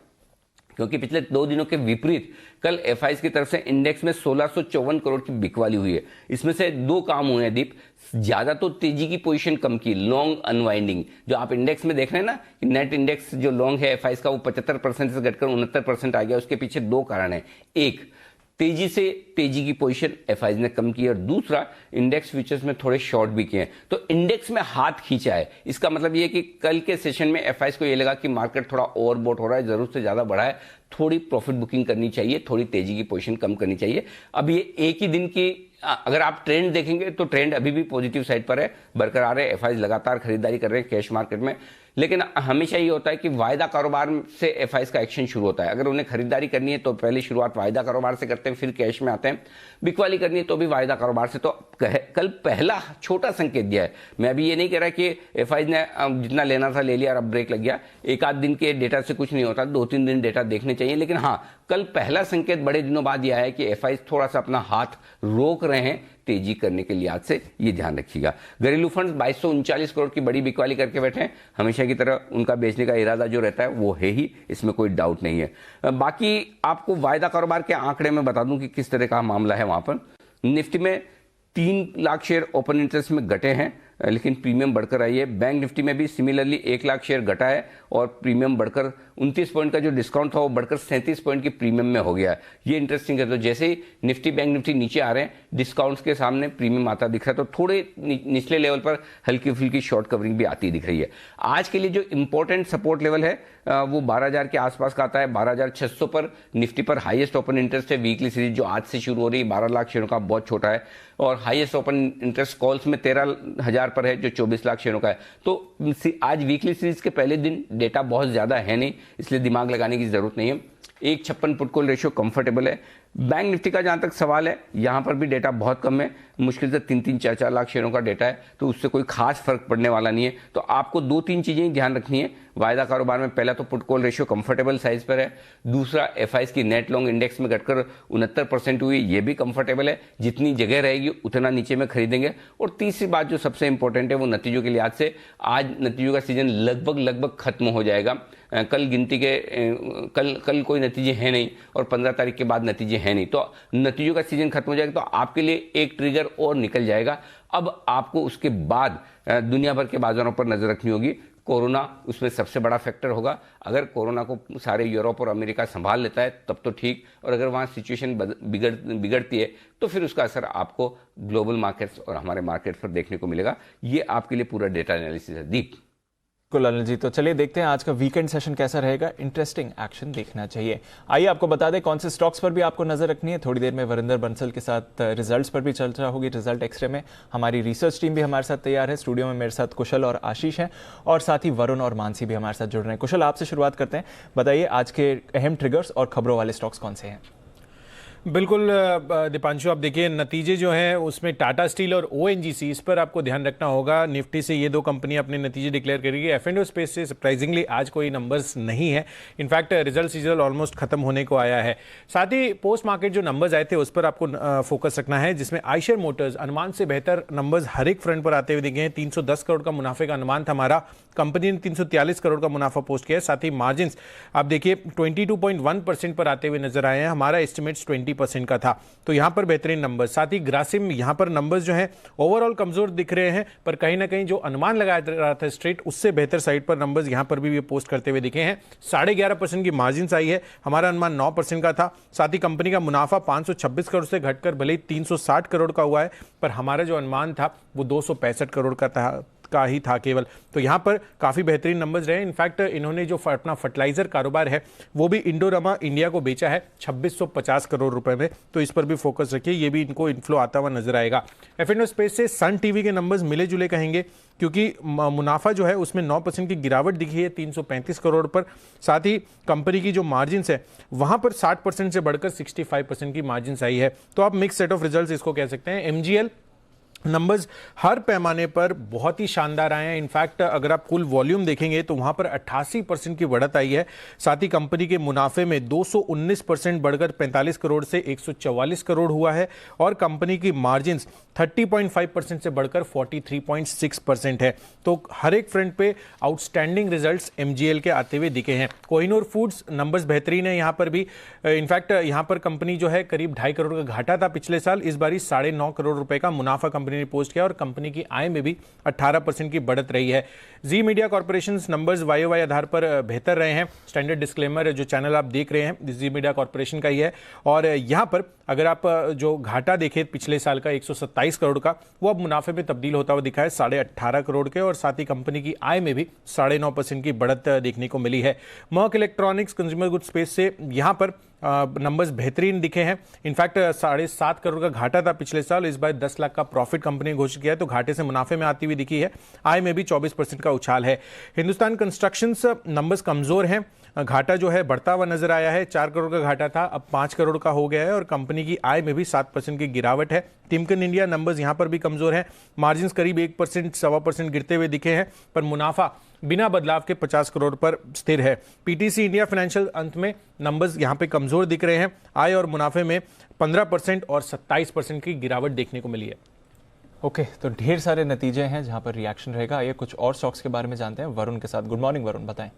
Speaker 1: क्योंकि पिछले 2 दिनों के विपरीत कल FIs की तरफ से इंडेक्स में 1,654 करोड़ की बिकवाली हुई है। इसमें से 2 काम हुए हैं दीप। ज्यादा तो तेजी की पोजीशन कम की, लॉन्ग अनवाइंडिंग। जो आप इंडेक्स में देख रहे हैं ना कि नेट इंडेक्स जो लॉन्ग है FIs का वो 75% से घटकर 69% आ गया। उसके पीछे 2 कारण है। एक, तेजी से तेजी की पोजीशन एफआईज ने कम की है और दूसरा इंडेक्स फ्यूचर्स में थोड़े शॉर्ट भी किए हैं, तो इंडेक्स में हाथ खींचा है। इसका मतलब ये कि कल के सेशन में एफआईज को ये लगा कि मार्केट थोड़ा ओवरबॉट हो रहा है, जरूरत से ज्यादा बढ़ा है, थोड़ी प्रॉफिट बुकिंग करनी चाहिए, थोड़ी तेजी की पोजीशन कम करनी चाहिए। अब ये एक ही दिन की अगर आप ट्रेंड देखेंगे तो ट्रेंड अभी भी पॉजिटिव साइड पर है, बरकरार है, एफआईज लगातार खरीदारी कर रहे हैं कैश मार्केट में। लेकिन हमेशा ये होता है कि वायदा कारोबार से एफआईज का एक्शन शुरू होता है। अगर उन्हें खरीदारी करनी है तो पहले शुरुआत वायदा कारोबार से करते हैं, फिर कैश में आते हैं। बिकवाली करनी है तो भी वायदा कारोबार से। तो कल पहला छोटा संकेत दिया है। मैं अभी ये नहीं कह रहा कि एफआईज ने जितना लेना था ले लिया और अब ब्रेक लग गया। एक आध दिन के डेटा से कुछ नहीं होता, 2-3 दिन डेटा देखने चाहिए। लेकिन हाँ, कल पहला संकेत बड़े दिनों बाद यह है कि एफआईज थोड़ा सा अपना हाथ रोक रहे हैं तेजी करने के लिहाज से, ये ध्यान रखिएगा। घरेलू फंड 2239 करोड़ की बड़ी बिकवाली करके बैठे हैं। हमेशा की तरह उनका बेचने का इरादा जो रहता है वो है ही, इसमें कोई डाउट नहीं है। बाकी आपको वायदा कारोबार के आंकड़े में बता दूं कि किस तरह का मामला है। वहां पर निफ्टी में 3 लाख शेयर ओपन इंटरेस्ट में घटे हैं, लेकिन प्रीमियम बढ़कर आई है। बैंक निफ्टी में भी सिमिलरली 1 लाख शेयर घटा है और प्रीमियम बढ़कर 29 पॉइंट का जो डिस्काउंट था वो बढ़कर 37 पॉइंट की प्रीमियम में हो गया है। ये इंटरेस्टिंग है। तो जैसे ही निफ्टी बैंक निफ्टी नीचे आ रहे हैं, डिस्काउंट्स के सामने प्रीमियम आता दिख रहा है, तो थोड़े निचले लेवल पर हल्की फुल्की शॉर्ट कवरिंग भी आती दिख रही है। आज के लिए जो इंपॉर्टेंट सपोर्ट लेवल है वो 12,000 के आसपास का आता है। 12,600 पर निफ्टी पर हाईएस्ट ओपन इंटरेस्ट है। वीकली सीरीज जो आज से शुरू हो रही है 12 लाख शेयरों का, बहुत छोटा है। और हाईएस्ट ओपन इंटरेस्ट कॉल्स में 13,000 पर है जो 24 लाख शेयरों का है। तो आज वीकली सीरीज के पहले दिन डेटा बहुत ज्यादा है नहीं, इसलिए दिमाग लगाने की जरूरत नहीं है। 1.56 पुट कॉल रेशियो कंफर्टेबल है। बैंक निफ्टी का जहां तक सवाल है, यहां पर भी डेटा बहुत कम है, मुश्किल से 3-3, 4-4 लाख शेयरों का डेटा है, तो उससे कोई खास फर्क पड़ने वाला नहीं है। तो आपको 2-3 चीजें ध्यान रखनी है वायदा कारोबार में। पहला तो put call ratio comfortable size पर है। दूसरा, एफआईज की नेट लॉन्ग इंडेक्स में घटकर 69% हुई, ये भी कंफर्टेबल है। जितनी जगह रहेगी उतना नीचे में खरीदेंगे। और तीसरी बात जो सबसे इंपॉर्टेंट है वो नतीजों के लिहाज से, आज नतीजों का सीजन लगभग खत्म हो जाएगा। कल गिनती के कल कोई नतीजे हैं नहीं और 15 तारीख के बाद नतीजे हैं नहीं, तो नतीजों का सीजन खत्म हो जाएगा। तो आपके लिए एक ट्रिगर और निकल जाएगा। अब आपको उसके बाद दुनिया भर के बाजारों पर नजर रखनी होगी। कोरोना उसमें सबसे बड़ा फैक्टर होगा। अगर कोरोना को सारे यूरोप और अमेरिका संभाल लेता है तब तो ठीक, और अगर वहां सिचुएशन बिगड़ती है तो फिर उसका असर आपको ग्लोबल मार्केट्स और हमारे मार्केट पर देखने को मिलेगा। ये आपके लिए पूरा डेटा एनालिसिस है। दीप
Speaker 2: बिल्कुल अनिल जी, तो चलिए देखते हैं आज का वीकेंड सेशन कैसा रहेगा। इंटरेस्टिंग एक्शन देखना चाहिए। आइए आपको बता दें कौन से स्टॉक्स पर भी आपको नजर रखनी है। थोड़ी देर में वरिंदर बंसल के साथ रिजल्ट्स पर भी चर्चा होगी, रिजल्ट एक्सरे में। हमारी रिसर्च टीम भी हमारे साथ तैयार है। स्टूडियो में मेरे साथ कुशल और आशीष हैं, और साथ ही वरुण और मानसी भी हमारे साथ जुड़ रहे हैं। कुशल, आपसे शुरुआत करते हैं। बताइए आज के अहम ट्रिगर्स और खबरों वाले स्टॉक्स कौन से हैं?
Speaker 3: बिल्कुल दीपांशु, आप देखिए नतीजे जो हैं उसमें टाटा स्टील और ओएनजीसी, इस पर आपको ध्यान रखना होगा। निफ्टी से ये 2 कंपनी अपने नतीजे डिक्लेयर करेगी। एफ&ओ स्पेस से सरप्राइजिंगली आज कोई नंबर्स नहीं है। इनफैक्ट रिजल्ट सीजन ऑलमोस्ट खत्म होने को आया है। साथ ही पोस्ट मार्केट जो नंबर्स आए थे उस पर आपको फोकस रखना है, जिसमें आइशर मोटर्स अनुमान से बेहतर नंबर्स हर एक फ्रंट पर आते हुए दिखे हैं। 310 करोड़ का मुनाफे का अनुमान था हमारा, कंपनी ने 343 करोड़ का मुनाफा पोस्ट किया है। साथ ही मार्जिन आप देखिए 22.1% पर आते हुए नजर आए हैं। हमारा एस्टिमेट्स 20% का था, तो यहां पर बेहतरीन नंबर। साथ ही ग्रासिम, यहां पर नंबर्स जो हैं ओवरऑल कमजोर दिख रहे हैं, पर कहीं ना कहीं जो अनुमान लगाया रहा था स्ट्रेट, उससे बेहतर साइड पर नंबर्स यहां पर भी ये पोस्ट करते हुए दिखे हैं। 11.5% की मार्जिन आई है, हमारा अनुमान 9% का था। साथ ही कंपनी का मुनाफा 526 करोड़ से घटकर भले ही 360 करोड़ का हुआ है, पर हमारा जो अनुमान था वो 265 करोड़ का ही था केवल। तो यहां पर काफी बेहतरीन नंबर्स रहे। इनफैक्ट इन्होंने जो अपना फर्टिलाइजर कारोबार है वो भी इंडोरमा इंडिया को बेचा है 2650 करोड़ रुपए में, तो इस पर भी फोकस रखिए, ये भी इनको इन्फ्लो आता हुआ नजर आएगा। एफ&ओ स्पेस से सन टीवी के नंबर्स मिले जुले कहेंगे, क्योंकि मुनाफा जो है उसमें 9% की गिरावट दिखी है 335 करोड़ पर। साथ ही कंपनी की जो मार्जिन है वहां पर 60% से बढ़कर 65% की मार्जिन आई है। तो आप मिक्स सेट ऑफ रिजल्ट्स इसको कह सकते हैं। एमजीएल नंबर्स हर पैमाने पर बहुत ही शानदार आए हैं। इनफैक्ट अगर आप कुल वॉल्यूम देखेंगे तो वहां पर 88% की बढ़त आई है। साथ ही कंपनी के मुनाफे में 219% बढ़कर 45 करोड़ से 144 करोड़ हुआ है, और कंपनी की मार्जिन्स 30.5% से बढ़कर 43.6% है। तो हर एक फ्रंट पे आउटस्टैंडिंग रिजल्ट्स एमजीएल के आते हुए दिखे हैं। कोहिनूर फूड्स नंबर्स बेहतरीन है यहाँ पर भी। इनफैक्ट यहाँ पर कंपनी जो है करीब 2.5 करोड़ का घाटा था पिछले साल, इस बारी 9.5 करोड़ रुपए का मुनाफा कंपनी ने पोस्ट किया और कंपनी की आय में भी 18% की बढ़त रही है। जी मीडिया कॉर्पोरेशन नंबर्स वाई आधार पर बेहतर रहे हैं। स्टैंडर्ड डिस्क्लेमर, जो चैनल आप देख रहे हैं जी मीडिया कॉर्पोरेशन का ही है। और यहाँ पर अगर आप जो घाटा देखें पिछले साल का 127 करोड़ का, वो अब मुनाफे में तब्दील होता हुआ दिखा है 18.5 करोड़ के, और साथ ही कंपनी की आय में भी 9.5% की बढ़त देखने को मिली है। मर्क इलेक्ट्रॉनिक्स कंज्यूमर गुड स्पेस से यहाँ पर नंबर्स बेहतरीन दिखे हैं। इनफैक्ट 7.5 करोड़ का घाटा था पिछले साल, इस बार 10 लाख का प्रॉफिट कंपनी ने घोषित किया है, तो घाटे से मुनाफे में आती हुई दिखी है। आय में भी 24% का उछाल है। हिंदुस्तान कंस्ट्रक्शंस नंबर्स कमजोर हैं, घाटा जो है बढ़ता हुआ नजर आया है। 4 करोड़ का घाटा था, अब 5 करोड़ का हो गया है, और कंपनी की आय में भी 7% की गिरावट है। टिमकन इंडिया नंबर्स यहां पर भी कमजोर हैं, मार्जिन करीब 1% 1.25% गिरते हुए दिखे हैं, पर मुनाफा बिना बदलाव के 50 करोड़ पर स्थिर है। पीटीसी इंडिया फाइनेंशियल अंत में नंबर्स यहां पे कमजोर दिख रहे हैं। आय और मुनाफे में 15% और 27% की गिरावट देखने को मिली है।
Speaker 2: ओके, तो ढेर सारे नतीजे हैं जहां पर रिएक्शन रहेगा। आइए कुछ और स्टॉक्स के बारे में जानते हैं वरुण के साथ। गुड मॉर्निंग वरुण, बताएं।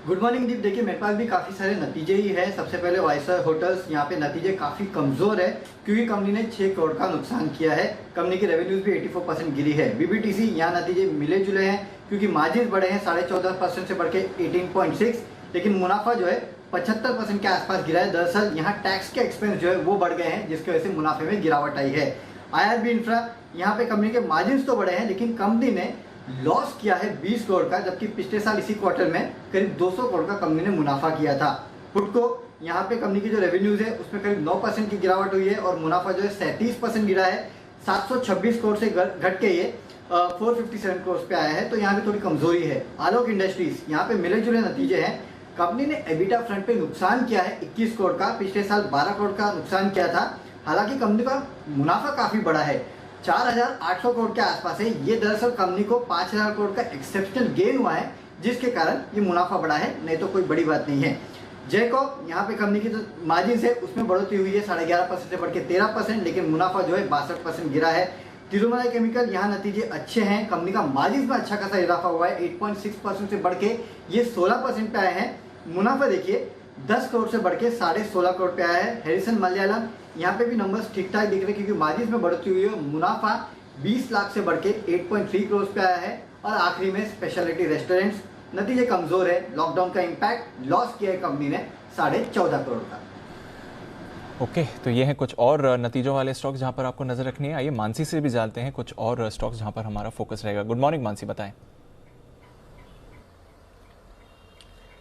Speaker 4: गुड मॉर्निंग दीप। देखिए मेरे पास भी काफ़ी सारे नतीजे ही है। सबसे पहले वाइसर होटल्स, यहाँ पे नतीजे काफ़ी कमज़ोर है क्योंकि कंपनी ने 6 करोड़ का नुकसान किया है। कंपनी की रेवेन्यूज भी 84% गिरी है। बीबीटीसी यहाँ नतीजे मिले जुले हैं क्योंकि मार्जिन बढ़े हैं 14.5% से बढ़ के 18.6, लेकिन मुनाफा जो है 75% के आसपास गिरा है। दरअसल यहाँ टैक्स के एक्सपेंस जो है वो बढ़ गए हैं, जिसकी वजह से मुनाफे में गिरावट आई है। IRB इंफ्रा, यहाँ पे कंपनी के मार्जिन तो बढ़े हैं, लेकिन कंपनी ने लॉस किया है 20 करोड़ का, जबकि पिछले साल इसी क्वार्टर में करीब 200 करोड़ का कंपनी ने मुनाफा किया था। हुडको, यहाँ पे कंपनी की जो रेवेन्यूज है उसमें करीब 9% की गिरावट हुई है, और मुनाफा जो है 37% गिरा है। 726 करोड़ से घट के ये 457 करोड़ पे आया है, तो यहाँ पे थोड़ी कमजोरी है। आलोक इंडस्ट्रीज, यहाँ पे मिले जुले नतीजे हैं। कंपनी ने एबिटा फ्रंट पे नुकसान किया है 21 करोड़ का, पिछले साल 12 करोड़ का नुकसान किया था। हालांकि कंपनी का मुनाफा काफी बड़ा है, 4,800 करोड़ के आसपास है। ये दरअसल कंपनी को 5,000 करोड़ का एक्सेप्शनल गेन हुआ है, जिसके कारण ये मुनाफा बढ़ा है, नहीं तो कोई बड़ी बात नहीं है। जैकॉब, यहाँ पे कंपनी की जो मार्जिन है उसमें बढ़ोतरी हुई है 11.5% से बढ़ के 13%, लेकिन मुनाफा जो है 62% गिरा है। तिरुमलाई केमिकल, यहाँ नतीजे अच्छे हैं, कंपनी का मार्जिन में अच्छा खासा इजाफा हुआ है, 8.6% से बढ़ के ये 16% पे आए हैं। मुनाफा देखिए 10 करोड़ से बढ़ के 16.5 करोड़ पे आया है। हैरिसन मलयालम, यहाँ पे भी नंबर्स ठीक ठाक दिख रहे हैं क्योंकि मार्जिन में बढ़ोतरी हुई है। मुनाफा 20 लाख से बढ़ के 8.3 करोड़ पे आया है। और आखिरी में स्पेशलिटी रेस्टोरेंट्स, नतीजे कमजोर है, लॉकडाउन का इम्पैक्ट, लॉस किया है कंपनी ने 14.5 करोड़ का।
Speaker 2: ओके, तो ये हैं कुछ और नतीजों वाले स्टॉक्स जहां पर आपको नजर रखनी है। आइए मानसी से भी जानते हैं कुछ और स्टॉक्स जहां पर हमारा फोकस रहेगा। गुड मॉर्निंग मानसी, बताएं।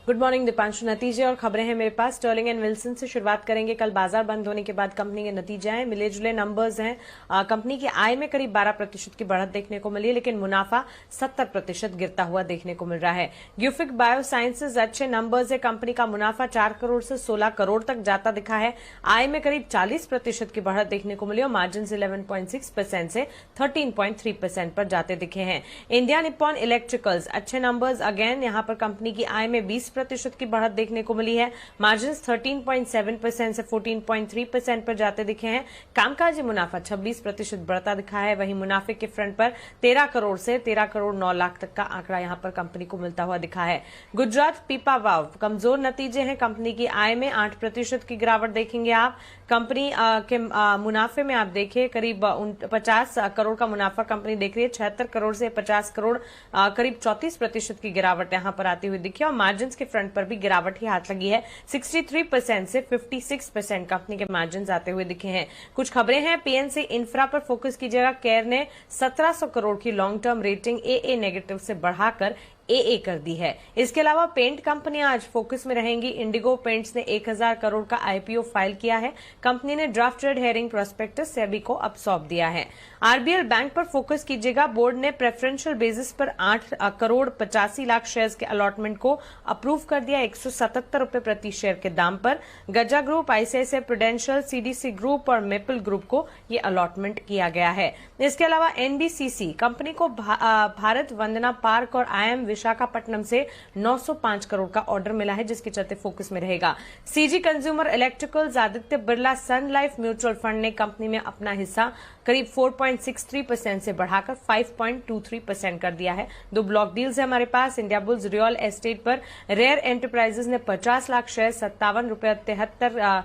Speaker 5: Good morning Deepanshu. नतीजे और खबरें हैं मेरे पास। स्टर्लिंग एंड विल्सन से शुरुआत करेंगे। कल बाजार बंद होने के बाद कंपनी के नतीजे आए, मिले जुले नंबर्स हैं। कंपनी की आय में करीब 12% की बढ़त देखने को मिली है, लेकिन मुनाफा 70% गिरता हुआ देखने को मिल रहा है। ग्यूफिक बायोसाइंसेज, अच्छे नंबर्स है। कंपनी का मुनाफा 4 करोड़ से 16 करोड़ तक जाता दिखा है। आय में करीब 40% की बढ़त देखने को मिली और मार्जिन 11.6% से 13.3% पर जाते दिखे हैं। इंडिया निप्पॉन इलेक्ट्रिकल्स, अच्छे नंबर्स अगेन। यहां पर कंपनी की आय में 20% की बढ़त देखने को मिली है। मार्जिन 13.7% से 14.3% पर जाते दिखे हैं। कामकाजी मुनाफा 26% बढ़ता दिखा है। वहीं मुनाफे के फ्रंट पर 13 करोड़ से 13 करोड़ 9 लाख तक का आंकड़ा यहां पर कंपनी को मिलता हुआ दिखा है। गुजरात पीपावाव, कमजोर नतीजे हैं। कंपनी की आय में 8% की गिरावट देखेंगे आप। कंपनी के मुनाफे में आप देखिए करीब 50 करोड़ का मुनाफा कंपनी देख रही है। 76 करोड़ से 50 करोड़, करीब 34% की गिरावट यहां पर आती हुई दिखी है। और मार्जिन के फ्रंट पर भी गिरावट ही हाथ लगी है। 63% से 56% कंपनी के मार्जिन आते हुए दिखे हैं। कुछ खबरें हैं पीएनसी इंफ्रा पर फोकस कीजिएगा। केयर ने 1700 करोड़ की long term rating AA negative से बढ़ाकर AA कर दी है। इसके अलावा पेंट कंपनियां आज फोकस में रहेंगी। इंडिगो पेंट्स ने 1000 करोड़ का IPO फाइल किया है। कंपनी ने draft red herring prospectus SEBI को अब सौंप दिया है। आरबीएल बैंक पर फोकस कीजिएगा। बोर्ड ने प्रेफरेंशियल बेसिस पर 8 करोड़ 85 लाख शेयर्स के अलॉटमेंट को अप्रूव कर दिया 177 रुपए प्रति शेयर के दाम पर। Gaja group, ICICI Prudential, CDC group और मेपल ग्रुप को ये अलॉटमेंट किया गया है। इसके अलावा NBCC कंपनी को भारत वंदना पार्क और IIM विशाखापट्टनम से 905 करोड़ का ऑर्डर मिला है, जिसके चलते फोकस में रहेगा। CG consumer electricals, Aditya Birla Sun Life mutual fund ने कंपनी में अपना हिस्सा करीब 4.63% से बढ़ाकर 5.23% कर दिया है। 2 ब्लॉक डील्स है हमारे पास। इंडिया बुल्स रियल एस्टेट पर रेयर एंटरप्राइजेज ने 50 लाख शेयर ₹57.73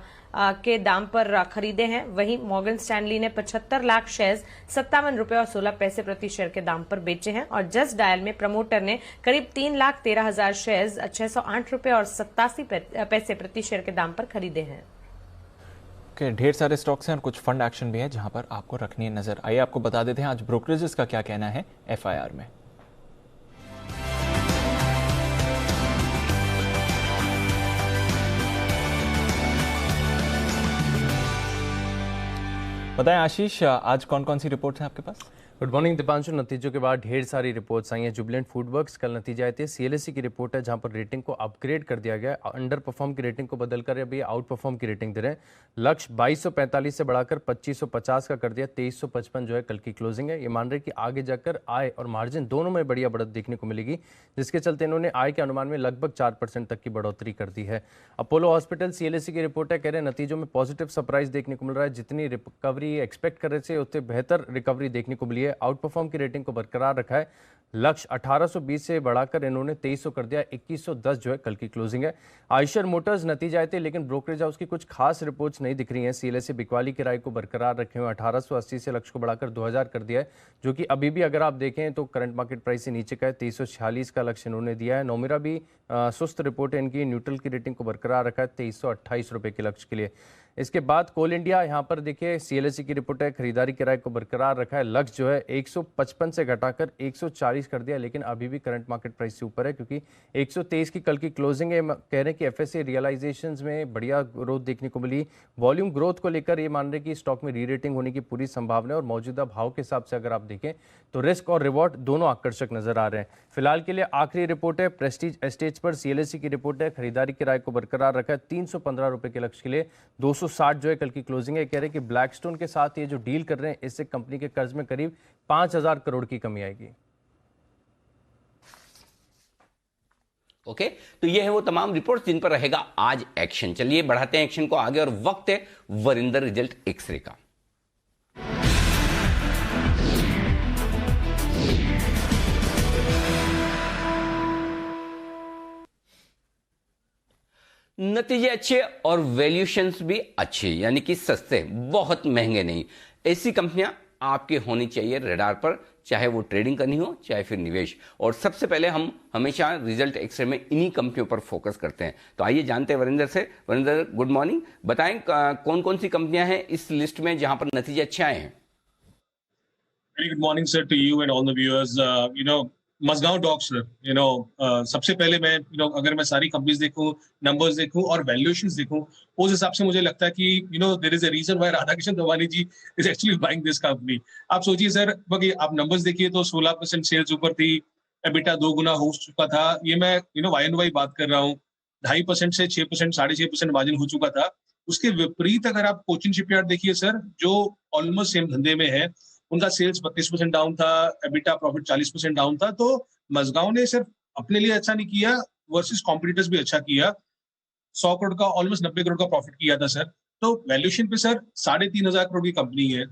Speaker 5: के दाम पर खरीदे हैं। वहीं मॉर्गन स्टैनली ने 75 लाख शेयर्स ₹57.16 प्रति शेयर के दाम पर बेचे हैं। और जस्ट डायल में प्रमोटर ने करीब 3,13,000 शेयर्स ₹608.87 प्रति शेयर के दाम पर खरीदे हैं।
Speaker 2: ढेर सारे स्टॉक्स हैं और कुछ फंड एक्शन भी है जहां पर आपको रखनी है नजर। आइए आपको बता देते हैं आज ब्रोकरेजेस का क्या कहना है एफआईआर में। बताएं आशीष, आज कौन कौन सी रिपोर्ट्स हैं आपके पास?
Speaker 6: Good morning Deepanshu. नतीजों के बाद ढेर सारी रिपोर्ट्स आई हैं। जुबिलेंट फूडवर्क्स कल नतीजे आए थे। सीएलएससी की रिपोर्ट है जहां पर रेटिंग को अपग्रेड कर दिया गया। अंडर परफॉर्म की रेटिंग को बदलकर अभी आउट परफॉर्म की रेटिंग दे रहे हैं। लक्ष्य 2245 से बढ़ाकर 2550 का कर दिया। 2355 जो है कल की क्लोजिंग है। ये मान रहे कि आगे जाकर आय और मार्जिन दोनों में बढ़िया बढ़त देखने को मिलेगी, जिसके चलते इन्होंने आय के अनुमान में लगभग 4% तक की बढ़ोतरी कर दी है। अपोलो हॉस्पिटल सीएलएससी की रिपोर्ट है, कह रहे हैं नतीजों में पॉजिटिव सरप्राइज देखने को मिल रहा है। जितनी रिकवरी एक्सपेक्ट कर रहे थे उतने बेहतर रिकवरी देखने को मिली है। आउट परफॉर्म की रेटिंग को बरकरार रखा है। लक्ष्य 1820 से बढ़ाकर इन्होंने 2300 कर दिया। 2110 जो है कल की क्लोजिंग है। आयशर मोटर्स नतीजे आए थे लेकिन ब्रोकरेज हाउस की कुछ खास रिपोर्ट्स नहीं दिख रही हैं। सीएलएससी बिकवाली किराए को बरकरार रखे हुए 1880 से लक्ष्य को बढ़ाकर 2000 कर दिया है, जो कि अभी भी अगर आप देखें तो करंट मार्केट प्राइस से नीचे का है। 2346 का लक्ष्य इन्होंने दिया है। नोमिरा भी सुस्त रिपोर्ट है इनकी, न्यूट्रल की रेटिंग को बरकरार रखा है 2328 रुपए के लक्ष्य के लिए। इसके बाद कोल इंडिया, यहाँ पर देखिए सीएलएससी की रिपोर्ट है, खरीदारी किराए को बरकरार रखा है। लक्ष्य जो है 155 से घटाकर 140 कर दिया, लेकिन अभी भी करंट मार्केट प्राइस से ऊपर है क्योंकि 123 की कल की क्लोजिंग है। कह रहे हैं कि एफएसए रियलाइजेशंस में बढ़िया ग्रोथ देखने को मिली। वॉल्यूम ग्रोथ को लेकर ये मान रहे कि स्टॉक में री रेटिंग होने की पूरी संभावना है और मौजूदा भाव के हिसाब से अगर आप देखें तो रिस्क और रिवॉर्ड दोनों आकर्षक नजर आ रहे हैं। फिलहाल के लिए आखिरी रिपोर्ट है प्रेस्टीज एस्टेट्स पर सीएलएससी की रिपोर्ट है, खरीदारी किराए को बरकरार रखा है 315 रुपए के लक्ष्य के लिए। 260 जो है कल की क्लोजिंग है। कह रहे हैं कि ब्लैकस्टोन के साथ ये जो डील कर रहे हैं इससे कंपनी के कर्ज में करीब 5000 करोड़ की कमी आएगी।
Speaker 1: ओके, तो ये है वो तमाम रिपोर्ट्स जिन पर रहेगा आज एक्शन। चलिए बढ़ाते हैं एक्शन को आगे और वक्त है वरिंदर रिजल्ट एक्सरे का। नतीजे अच्छे और वैल्यूएशंस भी अच्छे, यानी कि सस्ते, बहुत महंगे नहीं। ऐसी कंपनियां आपके होनी चाहिए रडार पर, चाहे वो ट्रेडिंग करनी हो चाहे फिर निवेश। और सबसे पहले हम हमेशा रिजल्ट एक्सरे में इन्हीं कंपनियों पर फोकस करते हैं। तो आइए जानते हैं वरिंदर से। Varinder, good morning. बताएं कौन कौन सी कंपनियां हैं इस लिस्ट में जहां पर नतीजे अच्छे आए हैं?
Speaker 7: Very good morning, sir, to you and all the viewers. Mazagon dock sir, सबसे पहले मैं अगर मैं सारी कंपनीज देखूं, नंबर्स देखूं और वैल्यूएशंस देखूं, उस हिसाब से मुझे लगता है कि there is a reason why Radhakishan Damani ji is actually buying this company. आप सोचिए सर, आप नंबर्स देखिए तो 16% सेल्स ऊपर थी, एबिटा 2 गुना हो चुका था। ये मैं वाई एंड वाई बात कर रहा हूँ। 2.5% से 6%, 6.5% मार्जिन हो चुका था। उसके विपरीत अगर आप कोचिन शिपयार्ड देखिए सर, जो ऑलमोस्ट सेम धंधे में है, उनका सेल्स 32% डाउन था, एबिटा प्रॉफिट 40% डाउन था। तो मज़गांव ने सिर्फ अपने लिए अच्छा नहीं किया, वर्सेस कॉम्पिटिटर्स भी अच्छा किया। 100 करोड़ का ऑलमोस्ट 90 करोड़ का प्रॉफिट किया था सर। तो वैल्यूएशन पे सर 3,500 करोड़ की कंपनी है।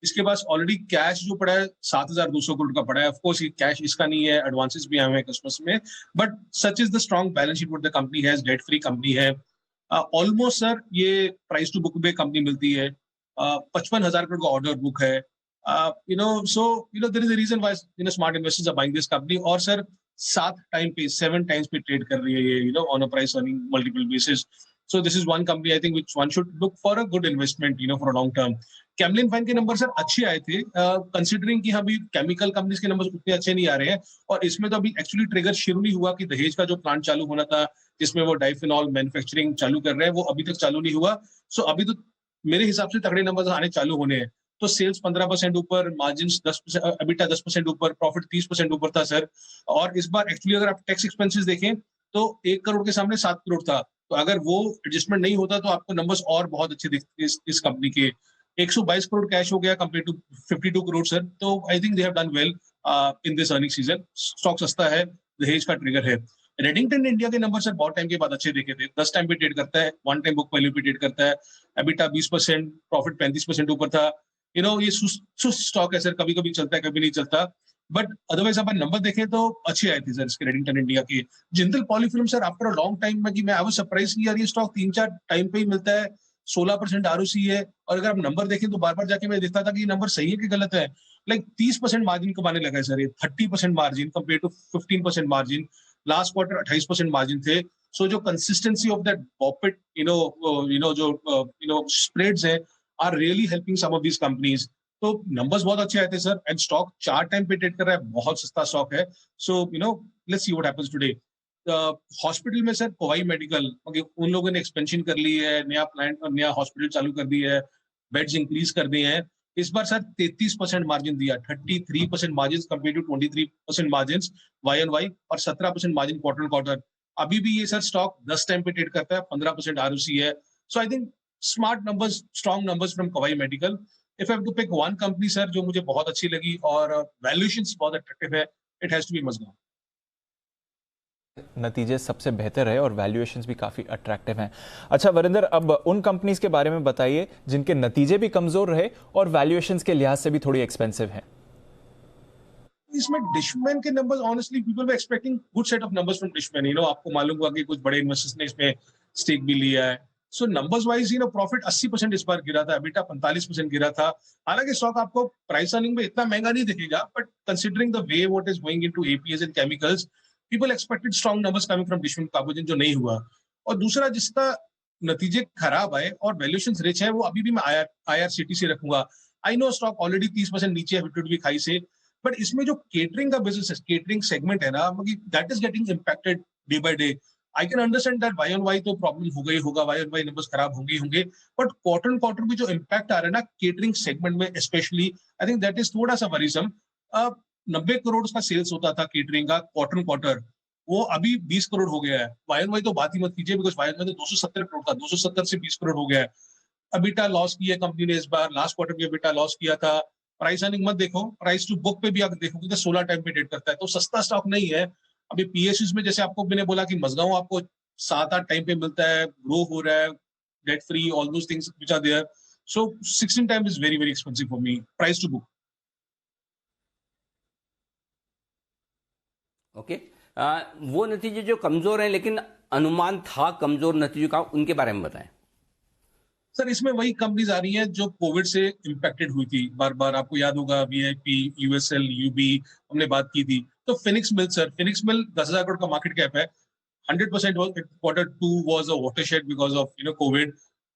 Speaker 7: इसके पास ऑलरेडी कैश जो पड़ा है 7,200 करोड़ का पड़ा है। ऑफकोर्स ये कैश इसका नहीं है, एडवांसेस भी आए हैं कस्टमर्स में, but such is the strong balance sheet what the company has. Debt free company है। ऑलमोस्ट सर ये प्राइस टू बुक पे कंपनी मिलती है। 55,000 करोड़ का ऑर्डर बुक है। There is a reason why smart investors are buying this company. और sir 7 times पे trade कर रही है ये, on a price earning multiple basis. So this is one company I think which one should look for a good investment, for a long term. Camlin Fine के number sir अच्छे आए थे, considering कि अभी केमिकल कंपनीज के number उतने अच्छे नहीं आ रहे हैं। और इसमें तो अभी एक्चुअली ट्रिगर शुरू नहीं हुआ कि दहेज का जो प्लांट चालू होना था, जिसमें वो डाइफिनॉल मैन्युफैक्चरिंग चालू कर रहे हैं, वो अभी तक चालू नहीं हुआ। सो अभी तो मेरे हिसाब से तगड़े नंबर आने चालू होने हैं। तो सेल्स 15% ऊपर, मार्जिन 10%, एबिटा 10% ऊपर, प्रॉफिट 30% ऊपर था सर। और इस बार एक्चुअली अगर आप टैक्स एक्सपेंसेस देखें तो 1 करोड़ के सामने 7 करोड़ था। तो अगर वो एडजस्टमेंट नहीं होता तो आपको नंबर्स और बहुत अच्छे दिखते इस कंपनी के। 122 करोड़ कैश हो गया कंपेयर टू 52 करोड़ सर। तो I think they have done well in this earning season. Stock सस्ता है, दहेज का ट्रिगर है। रेडिंगटन इंडिया के नंबर सर बहुत टाइम के बाद अच्छे देखे थे, 10 टाइम पे ट्रेड करता है, 1 टाइम बुक वैल्यू पे ट्रेड करता है, एबिटा 20%, प्रॉफिट 35% ऊपर था। ये सुस्त स्टॉक है सर, कभी कभी चलता है कभी नहीं चलता, बट अदरवाइज अपन नंबर देखें तो अच्छे आए थे सर इसके रेडिंगटन इंडिया के। Jindal Polyfilm sir after a long time में कि मैं आई वाज सरप्राइज कि यार ये स्टॉक 3-4 टाइम पे ही मिलता है, 16% आरओसी है, और अगर आप नंबर देखें तो बार बार जाके मैं देखता था कि ये नंबर सही है कि गलत है। लाइक 30% मार्जिन कमाने लगा है सर ये, 30% margin compare to 15% margin. Last quarter 28% margin थे। सो जो कंसिस्टेंसी ऑफ दैट प्रॉफिट जो स्प्रेड्स है are really helping some of these companies. तो नंबर्स बहुत अच्छे आए थे सर, एंड स्टॉक 4 टाइम पे ट्रेड कर रहा है, बहुत सस्ता स्टॉक है। So let's see what happens today. Hospital में सर कोवाई मेडिकल, उन लोगों ने एक्सपेंशन कर ली है, नया प्लांट और नया हॉस्पिटल चालू कर दिया है, बेड्स इंक्रीज कर दिए हैं। इस बार सर 33% मार्जिन दिया, 33% margin compare to 23% margin Y N Y, और 17% मार्जिन क्वार्टर ऑन क्वार्टर। अभी भी ये सर स्टॉक 10 टाइम पे ट्रेड करता है, 15% आरओसी है। So I think smart numbers, strong numbers from Kovai medical. If I have to pick one company sir जो मुझे बहुत अच्छी लगी और वैल्यूएशंस बहुत अट्रैक्टिव है, it has to be Mazagon.
Speaker 2: नतीजे सबसे बेहतर है और वैल्यूएशंस भी काफ़ी अट्रैक्टिव हैं। अच्छा वरिंदर, अब उन कंपनीज के बारे में बताइए जिनके नतीजे भी कमज़ोर रहे और वैल्यूएशंस के लिहाज से भी थोड़ी एक्सपेंसिव हैं।
Speaker 7: इसमें डिशमैन के numbers, honestly people were expecting good set of numbers from Dishman. आपको मालूम हुआ कि कुछ बड़े इन्वेस्टर्स ने इसमें स्टेक भी लिया है। सो नंबर्स वाइज प्रॉफिट 80% इस बार गिरा था, एबिटा 45% गिरा था। हालांकि स्टॉक आपको प्राइस अर्निंग में इतना महंगा नहीं दिखेगा, but considering the way what is going into APS and chemicals, people expected strong numbers coming from Dishman carbogen, जो नहीं हुआ। और दूसरा जिसका नतीजे खराब आए और वैल्यूएशंस रिच है, वो अभी भी मैं आईआरसीटीसी रखूंगा। आई नो स्टॉक ऑलरेडी 30% नीचे है 52 वीक हाई से, बट इसमें जो केटरिंग का बिजनेस है, केटरिंग सेगमेंट है ना, that is getting impacted day by day. I can understand that Y on Y तो प्रॉब्लम हो गई होगा, वाई ऑन वाई नंबर्स खराब होंगे, बट क्वार्टर ऑन क्वार्टर में जो इंपैक्ट आ रहा है ना केटरिंग सेगमेंट में specially, I think that is थोड़ा सा वरीसम। 90 करोड़ का सेल्स होता था केटरिंग का क्वार्टर ऑन क्वार्टर, वो अभी 20 करोड़ हो गया है। वाई ऑन वाई तो बात ही मत कीजिए, बिकॉज वाई ऑन वाई तो 270 करोड़ था, 270 से 20 करोड़ हो गया है। अबिटा लॉस किया कंपनी ने इस बार, लास्ट क्वार्टर भी अबिटा लॉस किया था। प्राइस अर्निंग मत देखो, प्राइस टू बुक पे भी अगर देखोगे तो 16 टाइम पे ट्रेड करता है, तो सस्ता स्टॉक नहीं है। अभी पीएसयूज में जैसे आपको मैंने बोला कि मज़गांव आपको 7-8 टाइम पे मिलता है, ग्रो हो रहा है, debt free, all those things which are there. So 16 time is very very expensive for me, price to book.
Speaker 1: Okay, वो नतीजे जो कमजोर हैं लेकिन अनुमान था कमजोर नतीजों का, उनके बारे में बताएं।
Speaker 7: सर इसमें वही कंपनीज आ रही हैं जो कोविड से इंपैक्टेड हुई थी, बार बार आपको याद होगा, वीआईपी, यूएसएल, यूबी, हमने बात की थी। तो फिनिक्स मिल सर, फिनिक्स मिल 10,000 करोड़ का मार्केट कैप है, 100% quarter 2 was a watershed because of Covid,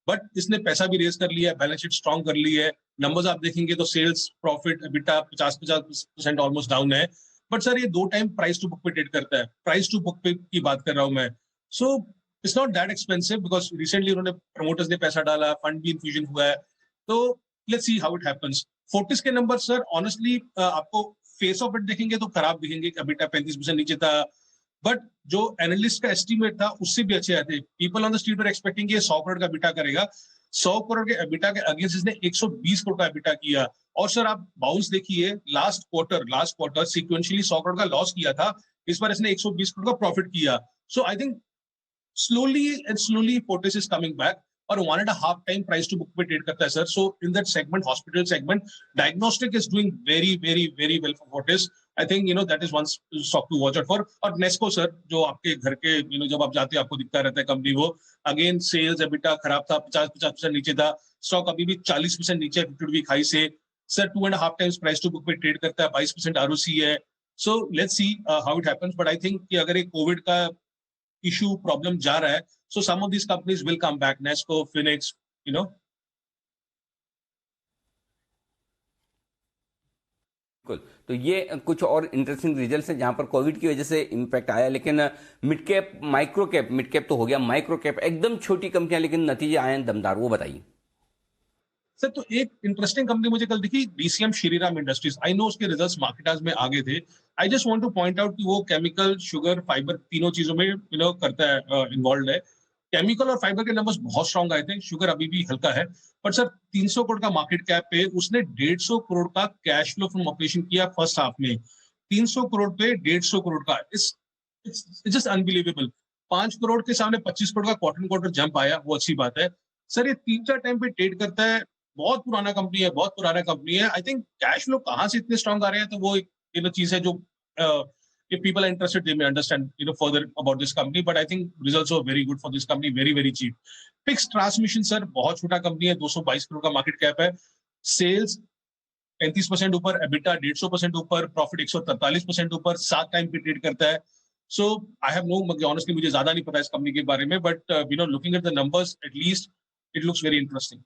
Speaker 7: but इसने पैसा भी रेज कर लिया है, बैलेंस शीट स्ट्रॉन्ग कर ली है। नंबर्स आप देखेंगे तो sales, profit, EBITDA 50% almost down है, बट सर ये 2 टाइम प्राइस टू बुक पे ट्रेड करता है, प्राइस टू बुक पे की बात कर रहा हूं मैं। So it's not that expensive because recently उन्होंने प्रमोटर्स ने पैसा डाला, फंड भी इन्फ्यूजन हुआ है, तो let's see how it happens. Fortis के नंबर सर ऑनेस्टली आपको फेस ऑफ इट देखेंगे तो खराब दिखेंगे, एबिटा 35% नीचे था, बट जो एनालिस्ट का एस्टीमेट था उससे भी अच्छे आए थे। People on the street were expecting 100 crore का एबिटा करेगा, 100 करोड़ के एबिटा के अगेंस्ट इसने 120 करोड़ का एबिटा किया। और सर आप बाउंस देखिए, लास्ट क्वार्टर सीक्वेंशियली 100 करोड़ का लॉस किया था, इस बार इसने 120 करोड़ का प्रॉफिट किया। So I think slowly Fortis is coming back, और 1.5 टाइम प्राइस टू बुक पे ट्रेड करता है sir. So in that segment, hospital segment, diagnostic is doing very very very well for Fortis। I think that is one stock to watch out for. और Nesco sir, जो आपके घर के जब आप जाते हैं आपको दिखता रहता है कंपनी, वो अगेन सेल्स एबिटा खराब था, 50% नीचे था, स्टॉक अभी भी 40% नीचे 52 वीक हाई से। Sir 2.5 times price to book पे ट्रेड करता है, 22% आरओसी है। So let's see how it happens, but I think कि अगर ये कोविड का इशू प्रॉब्लम जा रहा है, so some of these companies will come back, Nesco, Phoenix,
Speaker 1: बिल्कुल। तो ये कुछ और इंटरेस्टिंग रिजल्ट्स हैं जहां पर कोविड की वजह से इंपैक्ट आया, लेकिन mid cap, micro cap, mid cap तो हो गया, माइक्रो कैप एकदम छोटी कंपनियां लेकिन नतीजे आए हैं दमदार, वो बताइए।
Speaker 7: सर तो एक इंटरेस्टिंग कंपनी मुझे कल दिखी, DCM Shriram industries. I know उसके रिजल्ट्स मार्केटर्स में आगे थे। I just want two point out कि वो केमिकल, शुगर, फाइबर तीनों चीजों में करता है, इन्वॉल्व है। केमिकल और फाइबर के नंबर्स बहुत स्ट्रॉन्ग आए थे, शुगर अभी भी हल्का है, पर सर 300 करोड़ का मार्केट कैप पे उसने 150 करोड़ का कैश फ्लो फ्रॉम ऑपरेशन किया फर्स्ट हाफ में। 300 करोड़ पे 150 करोड़ का, इस इट्स जस्ट अनबिलीवेबल। 5 करोड़ के सामने 25 करोड़ का क्वार्टर जंप आया, वो अच्छी बात है सर। ये 3-4 टाइम पे ट्रेड करता है, बहुत पुराना कंपनी है। आई थिंक कैश फ्लो कहाँ से इतने स्ट्रॉन्ग आ रहे हैं, तो वो एक चीज है जो if people are interested, they may understand further about this company, but I think results are very good for this company, very very cheap. Pix Transmission sir बहुत छोटा कंपनी है, 222 करोड़ का मार्केट कैप है, सेल्स 35% ऊपर, EBITDA 150% ऊपर, profit 143% ऊपर, 7 time पे trade करता है। So I have no, honestly मुझे ज्यादा नहीं पता इस कंपनी के बारे में, but looking at the numbers at least it looks very interesting.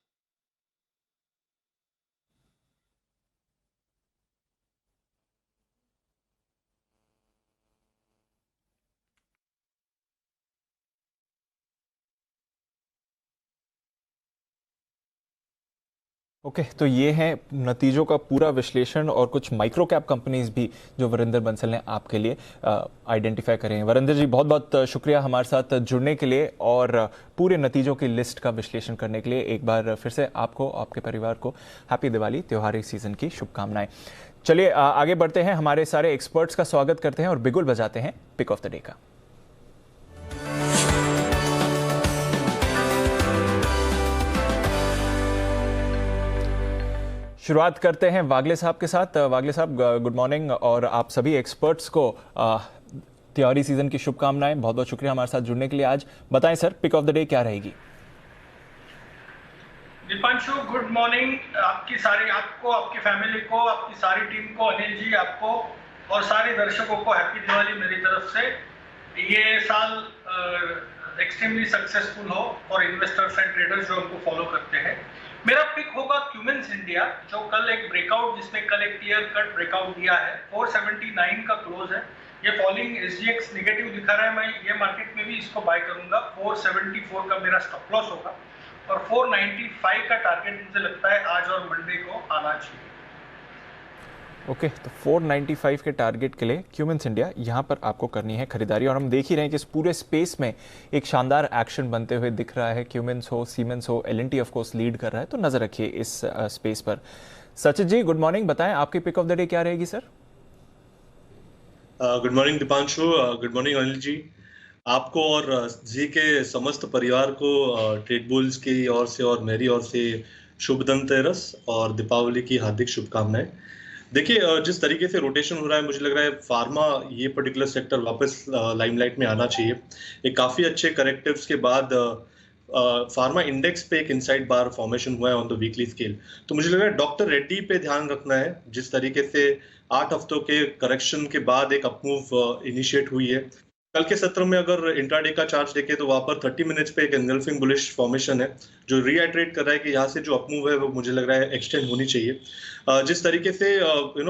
Speaker 2: Okay तो ये है नतीजों का पूरा विश्लेषण और कुछ माइक्रो कैप कंपनीज भी जो वरिंदर बंसल ने आपके लिए आइडेंटिफाई करे हैं। वरिंदर जी बहुत बहुत शुक्रिया हमारे साथ जुड़ने के लिए और पूरे नतीजों की लिस्ट का विश्लेषण करने के लिए। एक बार फिर से आपको, आपके परिवार को हैप्पी दिवाली, त्योहारी सीजन की शुभकामनाएं। चलिए आगे बढ़ते हैं, हमारे सारे एक्सपर्ट्स का स्वागत करते हैं और बिगुल बजाते हैं पिक ऑफ द डे का। शुरुआत करते हैं वागले साहब के साथ। वागले साहब गुड मॉर्निंग और आप सभी एक्सपर्ट्स को त्योहारी सीजन की शुभकामनाएं। बहुत बहुत शुक्रिया हमारे साथ जुड़ने के लिए। आज बताएं sir, pick of the day क्या रहेगी?
Speaker 8: दीपांशु गुड मॉर्निंग, आपको, आपकी फैमिली को, आपकी सारी टीम को, अनिल जी आपको और सारे दर्शकों को हैप्पी दिवाली मेरी तरफ से। ये साल एक्सट्रीमली सक्सेसफुल हो फॉर इन्वेस्टर्स एंड ट्रेडर्स जो हमको फॉलो करते हैं। मेरा पिक होगा क्यूमेंस इंडिया, जो कल एक ब्रेकआउट, जिसने कल एक क्लियर कट ब्रेकआउट दिया है, 479 का क्लोज है। ये फॉलिंग एसजीएक्स नेगेटिव दिखा रहा है, मैं ये मार्केट में भी इसको बाय करूंगा। 474 का मेरा स्टॉप लॉस होगा और 495 का टारगेट मुझे लगता है आज और मंडे को आना चाहिए।
Speaker 2: ओके तो 495 के टारगेट के लिए क्यूमेंस इंडिया यहाँ पर आपको करनी है खरीदारी। और हम देख ही रहे हैं कि इस पूरे स्पेस में एक शानदार एक्शन बनते हुए दिख रहा है। क्यूमेंस हो, सीमेंस हो, एल&टी ऑफ कोर्स लीड कर रहा है, तो नजर रखिए इस स्पेस पर। सचिन जी गुड मॉर्निंग, बताएं आपकी पिक ऑफ द डे क्या रहेगी sir?
Speaker 9: Good morning Deepanshu, good morning Anil ji. आपको और जी के समस्त परिवार को ट्रेड बुल्स की ओर से और मेरी ओर से शुभ धनतेरस और दीपावली की हार्दिक शुभकामनाएं। देखिए जिस तरीके से रोटेशन हो रहा है, मुझे लग रहा है फार्मा ये पर्टिकुलर सेक्टर वापस लाइमलाइट में आना चाहिए। एक काफी अच्छे करेक्टिव्स के बाद फार्मा इंडेक्स पे एक इनसाइड बार फॉर्मेशन हुआ है ऑन द वीकली स्केल। तो मुझे लग रहा है डॉक्टर रेड्डी पे ध्यान रखना है। जिस तरीके से 8 हफ्तों के करेक्शन के बाद एक अपमूव इनिशिएट हुई है, कल के सत्र में अगर इंट्राडे का चार्ट देखें तो वहां पर 30 मिनट्स पे एक एंगल्फिंग बुलिश फॉर्मेशन है, जो रीआइटरेट कर रहा है कि यहाँ से जो अपमूव है वो मुझे लग रहा है एक्सटेंड होनी चाहिए। जिस तरीके से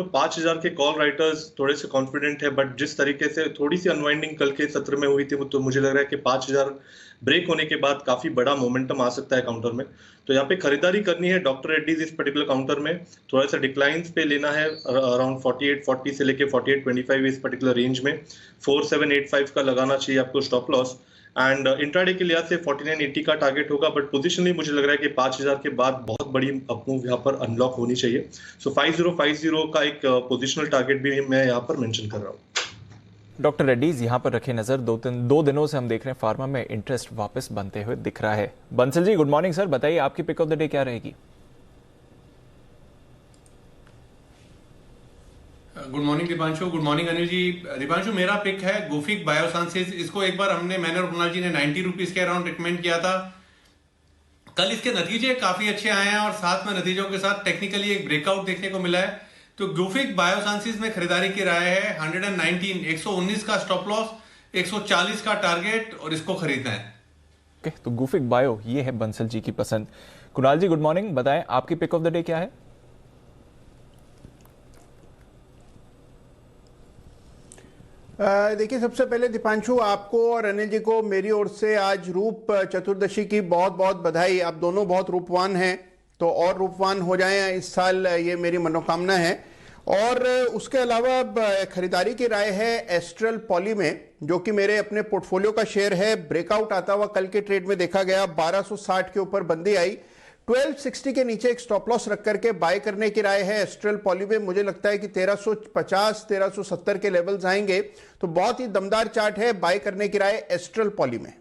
Speaker 9: 5000 के कॉल राइटर्स थोड़े से कॉन्फिडेंट है, बट जिस तरीके से थोड़ी सी अनवाइंडिंग कल के सत्र में हुई थी, तो मुझे लग रहा है कि 5000 ब्रेक होने के बाद काफी बड़ा मोमेंटम आ सकता है काउंटर में। तो यहाँ पे खरीदारी करनी है डॉक्टर रेड्डीज इस पर्टिकुलर काउंटर में। थोड़ा सा डिक्लाइंस पे लेना है अराउंड 4840 से लेके 4825 इस पर्टिकुलर रेंज में। 4785 का लगाना चाहिए आपको स्टॉप लॉस। एंड इंट्राडे के लिहाज से 4980 का टारगेट होगा, बट पोजिशनली मुझे लग रहा है कि 5000 के बाद बहुत बड़ी अपमूव यहाँ पर अनलॉक होनी चाहिए। सो 5050 का एक पोजिशनल टारगेट भी मैं यहाँ पर मेंशन कर रहा हूँ।
Speaker 2: डॉक्टर रेड्डीज यहाँ पर रखे नजर। दो दिनों से हम देख रहे हैं फार्मा में इंटरेस्ट वापस बनते हुए दिख रहा है। Bansal ji good morning sir, बताइए आपकी पिक ऑफ द डे क्या रहेगी?
Speaker 10: Good morning Deepanshu, good morning Anil ji. Deepanshu मेरा पिक है गुफिक बायोसाइंसेज। इसको एक बार हमने, मैंने और कुणाल जी ने 90 रुपीज के अराउंड रिकमेंड किया था। कल इसके नतीजे काफी अच्छे आए हैं और साथ में नतीजों के साथ टेक्निकली एक ब्रेकआउट देखने को मिला है। तो गुफिक बायोसाइंसेज में खरीदारी की राय है। 119 का स्टॉप लॉस, 140 का टारगेट और इसको खरीदना है।
Speaker 2: ओके तो गुफिक बायो ये है बंसल जी की पसंद। कुणाल जी गुड मॉर्निंग, बताएं आपकी पिक ऑफ द डे क्या है?
Speaker 11: देखिए सबसे पहले दीपांशु आपको और अनिल जी को मेरी ओर से आज रूप चतुर्दशी की बहुत बहुत बधाई। आप दोनों बहुत रूपवान हैं, तो और रूपवान हो जाएं इस साल, ये मेरी मनोकामना है। और उसके अलावा खरीदारी की राय है एस्ट्रल पॉली में, जो कि मेरे अपने पोर्टफोलियो का शेयर है। ब्रेकआउट आता हुआ कल के ट्रेड में देखा गया, 1260 के ऊपर बंदी आई, 1260 के नीचे एक स्टॉप लॉस रख करके बाय करने की राय है। एस्ट्रल पॉली में मुझे लगता है कि 1350 1370 के लेवल्स आएंगे, तो बहुत ही दमदार चार्ट है, बाय करने की राय एस्ट्रल पॉली में।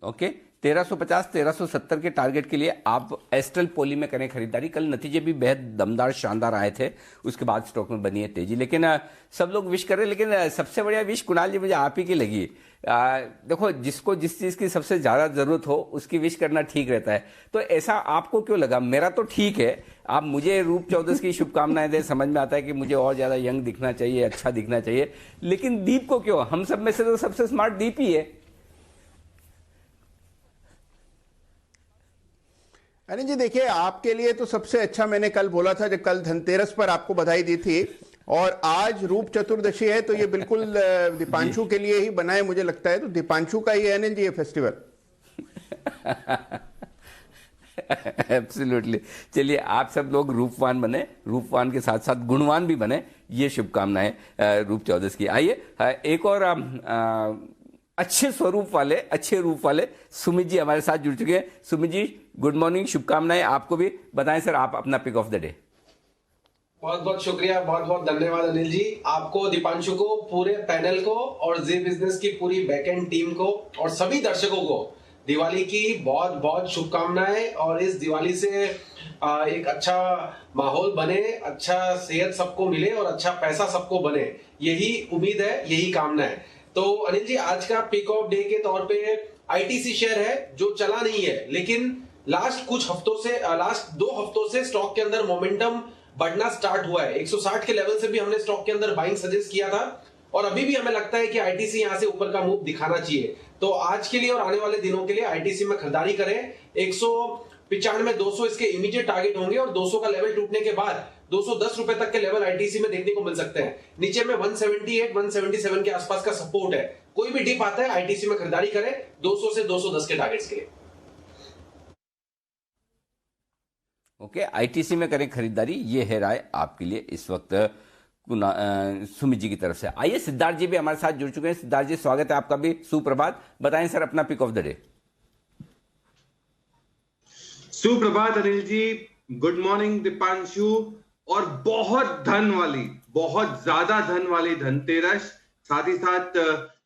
Speaker 1: ओके 1350 1370 के टारगेट के लिए आप एस्ट्रल पॉली में करें खरीदारी। कल नतीजे भी बेहद दमदार शानदार आए थे, उसके बाद स्टॉक में बनी है तेजी, लेकिन सब लोग विश कर रहे हैं, लेकिन सबसे बढ़िया विश कुणाल जी मुझे आप ही की लगी। देखो, जिसको जिस चीज की सबसे ज्यादा जरूरत हो उसकी विश करना ठीक रहता है, तो ऐसा आपको क्यों लगा? मेरा तो ठीक है, आप मुझे रूप चौदस की शुभकामनाएं दें, समझ में आता है कि मुझे और ज्यादा यंग दिखना चाहिए, अच्छा दिखना चाहिए, लेकिन दीप को क्यों? हम सब में से तो सबसे स्मार्ट दीप ही है।
Speaker 11: अनिल जी देखिए, आपके लिए तो सबसे अच्छा मैंने कल बोला था, जब कल धनतेरस पर आपको बधाई दी थी, और आज रूप चतुर्दशी है, तो ये बिल्कुल दीपांशु के लिए ही बना है मुझे लगता है, तो दीपांशु का ही है अनिल जी ये फेस्टिवल।
Speaker 1: एब्सोल्युटली। चलिए, आप सब लोग रूपवान बने, रूपवान के साथ साथ गुणवान भी बने, ये शुभकामनाएं रूप चौदस की। आइए एक और अच्छे स्वरूप वाले, अच्छे रूप वाले सुमित जी हमारे साथ जुड़ चुके हैं। सुमित जी गुड मॉर्निंग, शुभकामनाएं आपको भी। बताएं सर, आप अपना पिक ऑफ द डे।
Speaker 12: बहुत बहुत शुक्रिया, बहुत बहुत धन्यवाद अनिल जी, आपको, दीपांशु को, पूरे पैनल को और जी बिजनेस की पूरी बैकएंड टीम को और सभी दर्शकों को दिवाली की बहुत बहुत शुभकामनाएं। और इस दिवाली से एक अच्छा माहौल बने, अच्छा सेहत सबको मिले और अच्छा पैसा सबको बने, यही उम्मीद है, यही कामना है। तो अनिल जी, आज का पिक ऑफ डे के तौर पे आईटीसी शेयर है जो चला नहीं है, लेकिन लास्ट 2 हफ्तों से स्टॉक के अंदर मोमेंटम बढ़ना स्टार्ट हुआ है। 160 के लेवल से भी हमने स्टॉक के अंदर बाइंग सजेस्ट किया था, और अभी भी हमें लगता है कि आईटीसी यहां से ऊपर का मूव दिखाना चाहिए। तो आज के लिए और आने वाले दिनों के लिए आईटीसी में खरीदारी करें। 195 200 इसके इमीडिएट टारगेट होंगे, और 200 का लेवल टूटने के बाद 210 रुपए तक के लेवल आईटीसी में देखने को मिल सकते हैं। नीचे में 178 177 के आसपास का सपोर्ट है। कोई भी डिप आता है आईटीसी में खरीदारी करें 200 से 210 के टारगेट्स के लिए।
Speaker 1: ओके, आईटीसी में करें खरीदारी, ये है राय आपके लिए इस वक्त सुमित जी की तरफ से। आइए सिद्धार्थ जी भी हमारे साथ जुड़ चुके हैं। सिद्धार्थ जी स्वागत है आपका भी, सुप्रभात। बताएं सर अपना पिक ऑफ द डे।
Speaker 13: सुप्रभात अनिल जी, गुड मॉर्निंग दीपांशु, और बहुत ज्यादा धन वाली धनतेरस, साथ ही साथ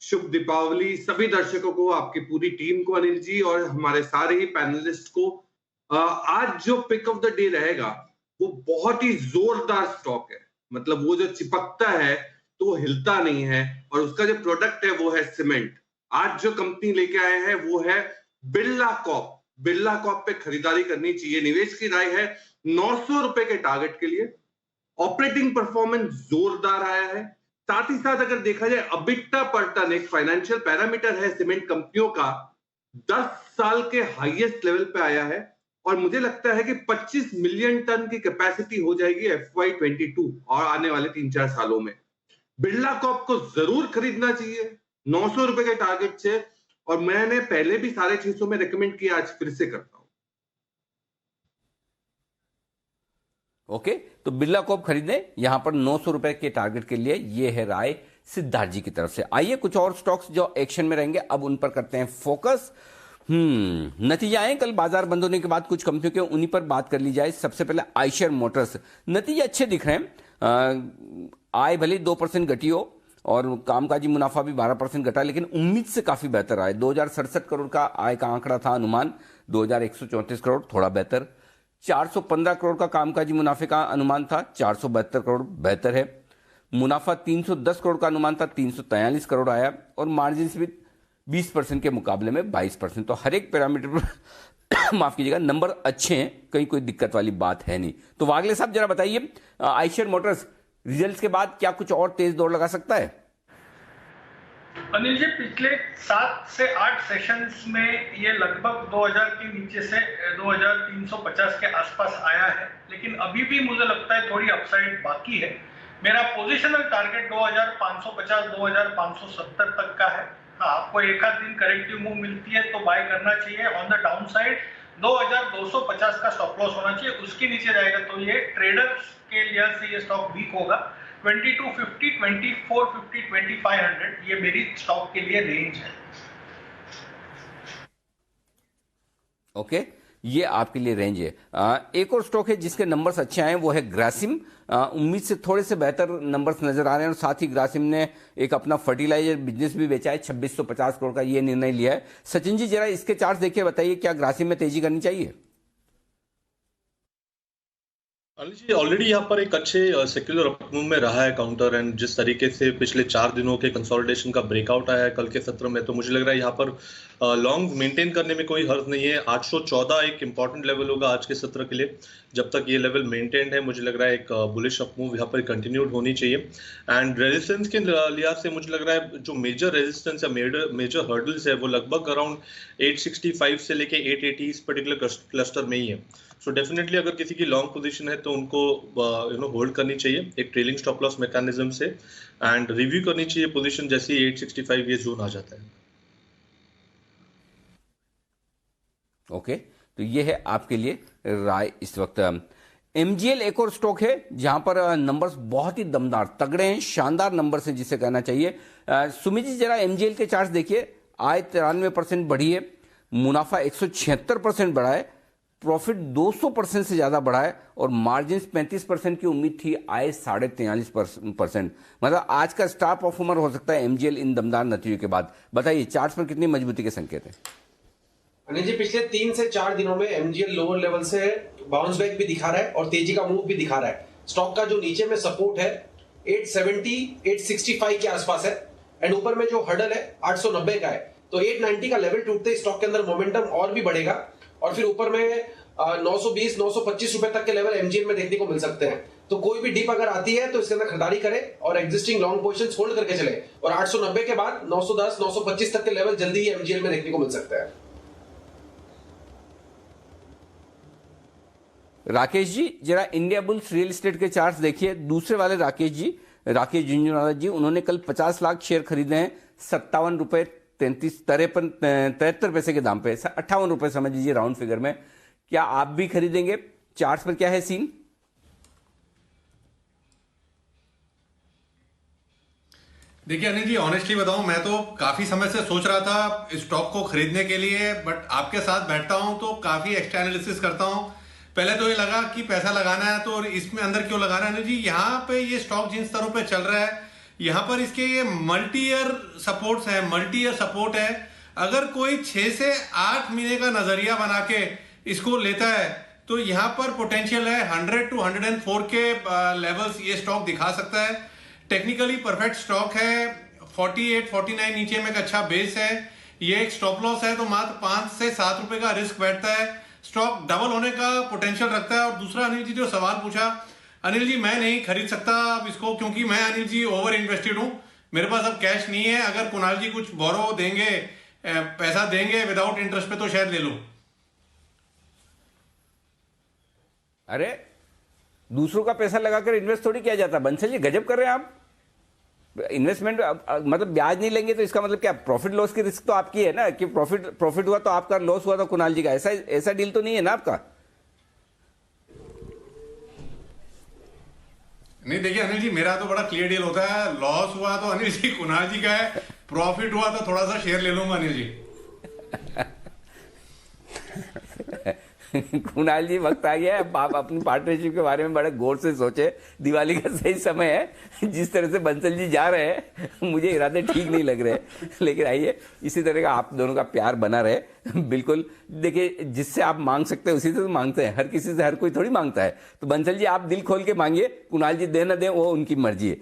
Speaker 13: शुभ दीपावली सभी दर्शकों को, आपकी पूरी टीम को अनिल जी, और हमारे सारे ही पैनलिस्ट को। आज जो पिक ऑफ द डे रहेगा वो बहुत ही जोरदार स्टॉक है, मतलब वो जो चिपकता है तो वो हिलता नहीं है, और उसका जो प्रोडक्ट है वो है सीमेंट। आज जो कंपनी लेके आए हैं वो है बिरला कॉर्प। बिरला कॉर्प पे खरीदारी करनी चाहिए। निवेश की राय है 900 रुपए के टारगेट के लिए। ऑपरेटिंग परफॉर्मेंस जोरदार आया है। साथ ही साथ अगर देखा जाए अबिट्टा पर टन, एक फाइनेंशियल पैरामीटर है सीमेंट कंपनियों का, 10 साल के हाईएस्ट लेवल पे आया है, और मुझे लगता है कि 25 मिलियन टन की कैपेसिटी हो जाएगी FY22 और आने वाले 3-4 सालों में। बिरला कॉर्प को जरूर खरीदना चाहिए 900 रुपए के टारगेट से, और मैंने पहले भी 650 में रेकमेंड किया, आज फिर से करता हूं।
Speaker 1: ओके, तो बिरला कॉर्प खरीदें यहां पर 900 रुपए के टारगेट के लिए, ये है राय सिद्धार्थ जी की तरफ से। आइए कुछ और स्टॉक्स जो एक्शन में रहेंगे अब उन पर करते हैं फोकस। नतीजा आए कल बाजार बंद होने के बाद कुछ कंपनियों के, उन्हीं पर बात कर ली जाए। सबसे पहले आयशर मोटर्स, नतीजे अच्छे दिख रहे हैं। आय भले 2% घटी हो और कामकाजी मुनाफा भी 12% घटा, लेकिन उम्मीद से काफी बेहतर आए। 2067 करोड़ का आय का आंकड़ा था अनुमान, 2134 करोड़, थोड़ा बेहतर। 415 करोड़ का कामकाजी मुनाफे का अनुमान था, 472 करोड़, बेहतर है। मुनाफा 310 करोड़ का अनुमान था, 343 करोड़ आया, और मार्जिन भी 20% के मुकाबले में 22%। तो हर एक पैरामीटर पर माफ कीजिएगा, नंबर अच्छे हैं, कहीं कोई दिक्कत वाली बात है नहीं। तो वागले साहब जरा बताइए, आयशर मोटर्स रिजल्ट्स के बाद क्या कुछ और तेज दौड़ लगा सकता है?
Speaker 8: अनिल जी, पिछले 7 से 8 सेशंस में ये लगभग 2000 के नीचे से 2350 के आसपास आया है, लेकिन अभी भी मुझे लगता है थोड़ी अपसाइड बाकी है। मेरा पोजिशनल टारगेट 2550-2570 तक का है। हाँ, आपको एक आध दिन करेक्टिव मूव मिलती है तो बाय करना चाहिए। ऑन द डाउन साइड 2250 का स्टॉप लॉस होना चाहिए, उसके नीचे जाएगा तो ये ट्रेडर्स के लिहाज से ये स्टॉक वीक होगा। 2250, 2450, 2500 ये मेरी स्टॉक के लिए रेंज है।
Speaker 1: ओके, ये आपके लिए रेंज है। एक और स्टॉक है जिसके नंबर्स अच्छे आए, वो है ग्रासिम। उम्मीद से थोड़े से बेहतर नंबर्स नजर आ रहे हैं, और साथ ही ग्रासिम ने एक अपना फर्टिलाइजर बिजनेस भी बेचा है, 2650 करोड़ का ये निर्णय लिया है। सचिन जी जरा इसके चार्ट देखिए, बताइए क्या ग्रासिम में तेजी करनी चाहिए?
Speaker 9: अनिल जी, ऑलरेडी यहाँ पर एक अच्छे सेक्युलर अपमूव में रहा है काउंटर, एंड जिस तरीके से पिछले 4 दिनों के कंसोलिडेशन का ब्रेकआउट आया है कल के सत्र में, तो मुझे लग रहा है यहाँ पर लॉन्ग मेंटेन करने में कोई हर्ज नहीं है। 814 एक इंपॉर्टेंट लेवल होगा आज के सत्र के लिए। जब तक ये लेवल मेंटेन है, मुझे लग रहा है एक बुलिश अपमूव यहाँ पर कंटिन्यूड होनी चाहिए। एंड रेजिस्टेंस के लिहाज से मुझे लग रहा है जो मेजर रेजिस्टेंस या मेजर हर्डल्स है वो लगभग अराउंड 865 से लेके 880 इस पर्टिकुलर क्लस्टर में ही है। सो डेफिनेटली अगर किसी की लॉन्ग पोजीशन है तो उनको होल्ड करनी चाहिए एक ट्रेलिंग स्टॉप लॉस मैकेनिज्म से, एंड रिव्यू करनी चाहिए पोजीशन जैसे ही 865 ये जोन आ जाता है।
Speaker 1: ओके, तो ये है आपके लिए राय इस वक्त। एमजीएल एक और स्टॉक है जहां पर नंबर्स बहुत ही दमदार तगड़े हैं, शानदार नंबर्स हैं जिसे कहना चाहिए। सुमित जी जरा एमजीएल के चार्ट देखिए, आय 93% बढ़ी है, मुनाफा 176% बढ़ा है, प्रॉफिट 200% से ज्यादा बढ़ा है, और मार्जिन 35% की उम्मीद थी, आए 43.5%। मतलब आज का स्टार परफॉर्मर हो सकता है एमजीएल इन दमदार नतीजों के बाद। बताइए चार्ट पर कितनी मजबूती के संकेत है?
Speaker 12: अनिल जी, पिछले 3 से 4 दिनों में एमजीएल लोअर लेवल से बाउंस बैक भी दिखा रहा है और तेजी का मूव भी दिखा रहा है। स्टॉक का जो नीचे में सपोर्ट है 870 865 के आसपास है, एंड ऊपर में जो हर्डल है 890 का है। तो 890 का लेवल टूटते स्टॉक के अंदर मोमेंटम और भी बढ़ेगा, और फिर ऊपर में 920 925 रुपए तक के लेवल एमजीएल में देखने को मिल सकते हैं। तो कोई भी डिप अगर आती है तो इसके अंदर खरीदारी करे और एग्जिस्टिंग लॉन्ग पोजीशंस होल्ड करके चले, और 890 के बाद 910 925 तक के लेवल जल्दी ही एमजीएल में देखने को मिल सकता है।
Speaker 1: राकेश जी जरा इंडिया बुल्स रियल एस्टेट के चार्ट्स देखिए। दूसरे वाले राकेश झुंझुनवाला जी, उन्होंने कल 50 लाख शेयर खरीदे हैं 57 रुपए 73 पैसे के दाम पे, 58 रुपए समझ लीजिए राउंड फिगर में। क्या आप भी खरीदेंगे? चार्ट्स पर क्या है सीन?
Speaker 10: देखिए अनिल जी, ऑनेस्टली बताऊं, मैं तो काफी समय से सोच रहा था स्टॉक को खरीदने के लिए, बट आपके साथ बैठता हूं तो काफी एक्स्ट्रा एनालिसिस करता हूं। पहले तो ये लगा कि पैसा लगाना है तो इसमें अंदर क्यों लगाना है। जी यहाँ पे ये स्टॉक जिन स्तरों पे चल रहा है, यहाँ पर इसके ये मल्टी ईयर सपोर्ट्स है, मल्टी ईयर सपोर्ट है। अगर कोई 6 से 8 महीने का नजरिया बना के इसको लेता है तो यहाँ पर पोटेंशियल है 100 to 104 के लेवल्स ये स्टॉक दिखा सकता है। टेक्निकली परफेक्ट स्टॉक है, 48 49 नीचे में एक अच्छा बेस है। ये एक स्टॉप लॉस है तो मात्र 5 से 7 रुपए का रिस्क बैठता है। स्टॉक डबल होने का पोटेंशियल रखता है। और दूसरा अनिल जी जो सवाल पूछा, अनिल जी मैं नहीं खरीद सकता अब इसको, क्योंकि मैं अनिल जी ओवर इन्वेस्टेड हूं, मेरे पास अब कैश नहीं है। अगर कुणाल जी कुछ बोरो देंगे, पैसा देंगे विदाउट इंटरेस्ट पे, तो शायद ले लूं।
Speaker 1: अरे दूसरों का पैसा लगाकर इन्वेस्ट थोड़ी किया जाता। बंसल जी गजब कर रहे हैं आप। इन्वेस्टमेंट मतलब ब्याज नहीं लेंगे तो इसका मतलब क्या? प्रॉफिट लॉस की रिस्क तो आपकी है ना, कि प्रॉफिट हुआ तो आपका, लॉस हुआ तो कुणाल जी का। ऐसा डील तो नहीं है ना आपका?
Speaker 10: नहीं देखिए अनिल जी, मेरा तो बड़ा क्लियर डील होता है। लॉस हुआ तो अनिल जी कुणाल जी का है, प्रॉफिट हुआ तो थोड़ा सा शेयर ले लूंगा अनिल जी।
Speaker 1: कुणाल जी वक्त आ गया है, आप अपनी पार्टनरशिप के बारे में बड़े गौर से सोचे। दिवाली का सही समय है। जिस तरह से बंसल जी जा रहे हैं मुझे इरादे ठीक नहीं लग रहे, लेकिन आइए इसी तरह का आप दोनों का प्यार बना रहे। बिल्कुल, देखिए जिससे आप मांग सकते हैं उसी से तो मांगते हैं, हर किसी से हर कोई थोड़ी मांगता है। तो बंसल जी आप दिल खोल के मांगिए, कुणाल जी दे ना दे वो उनकी मर्जी है।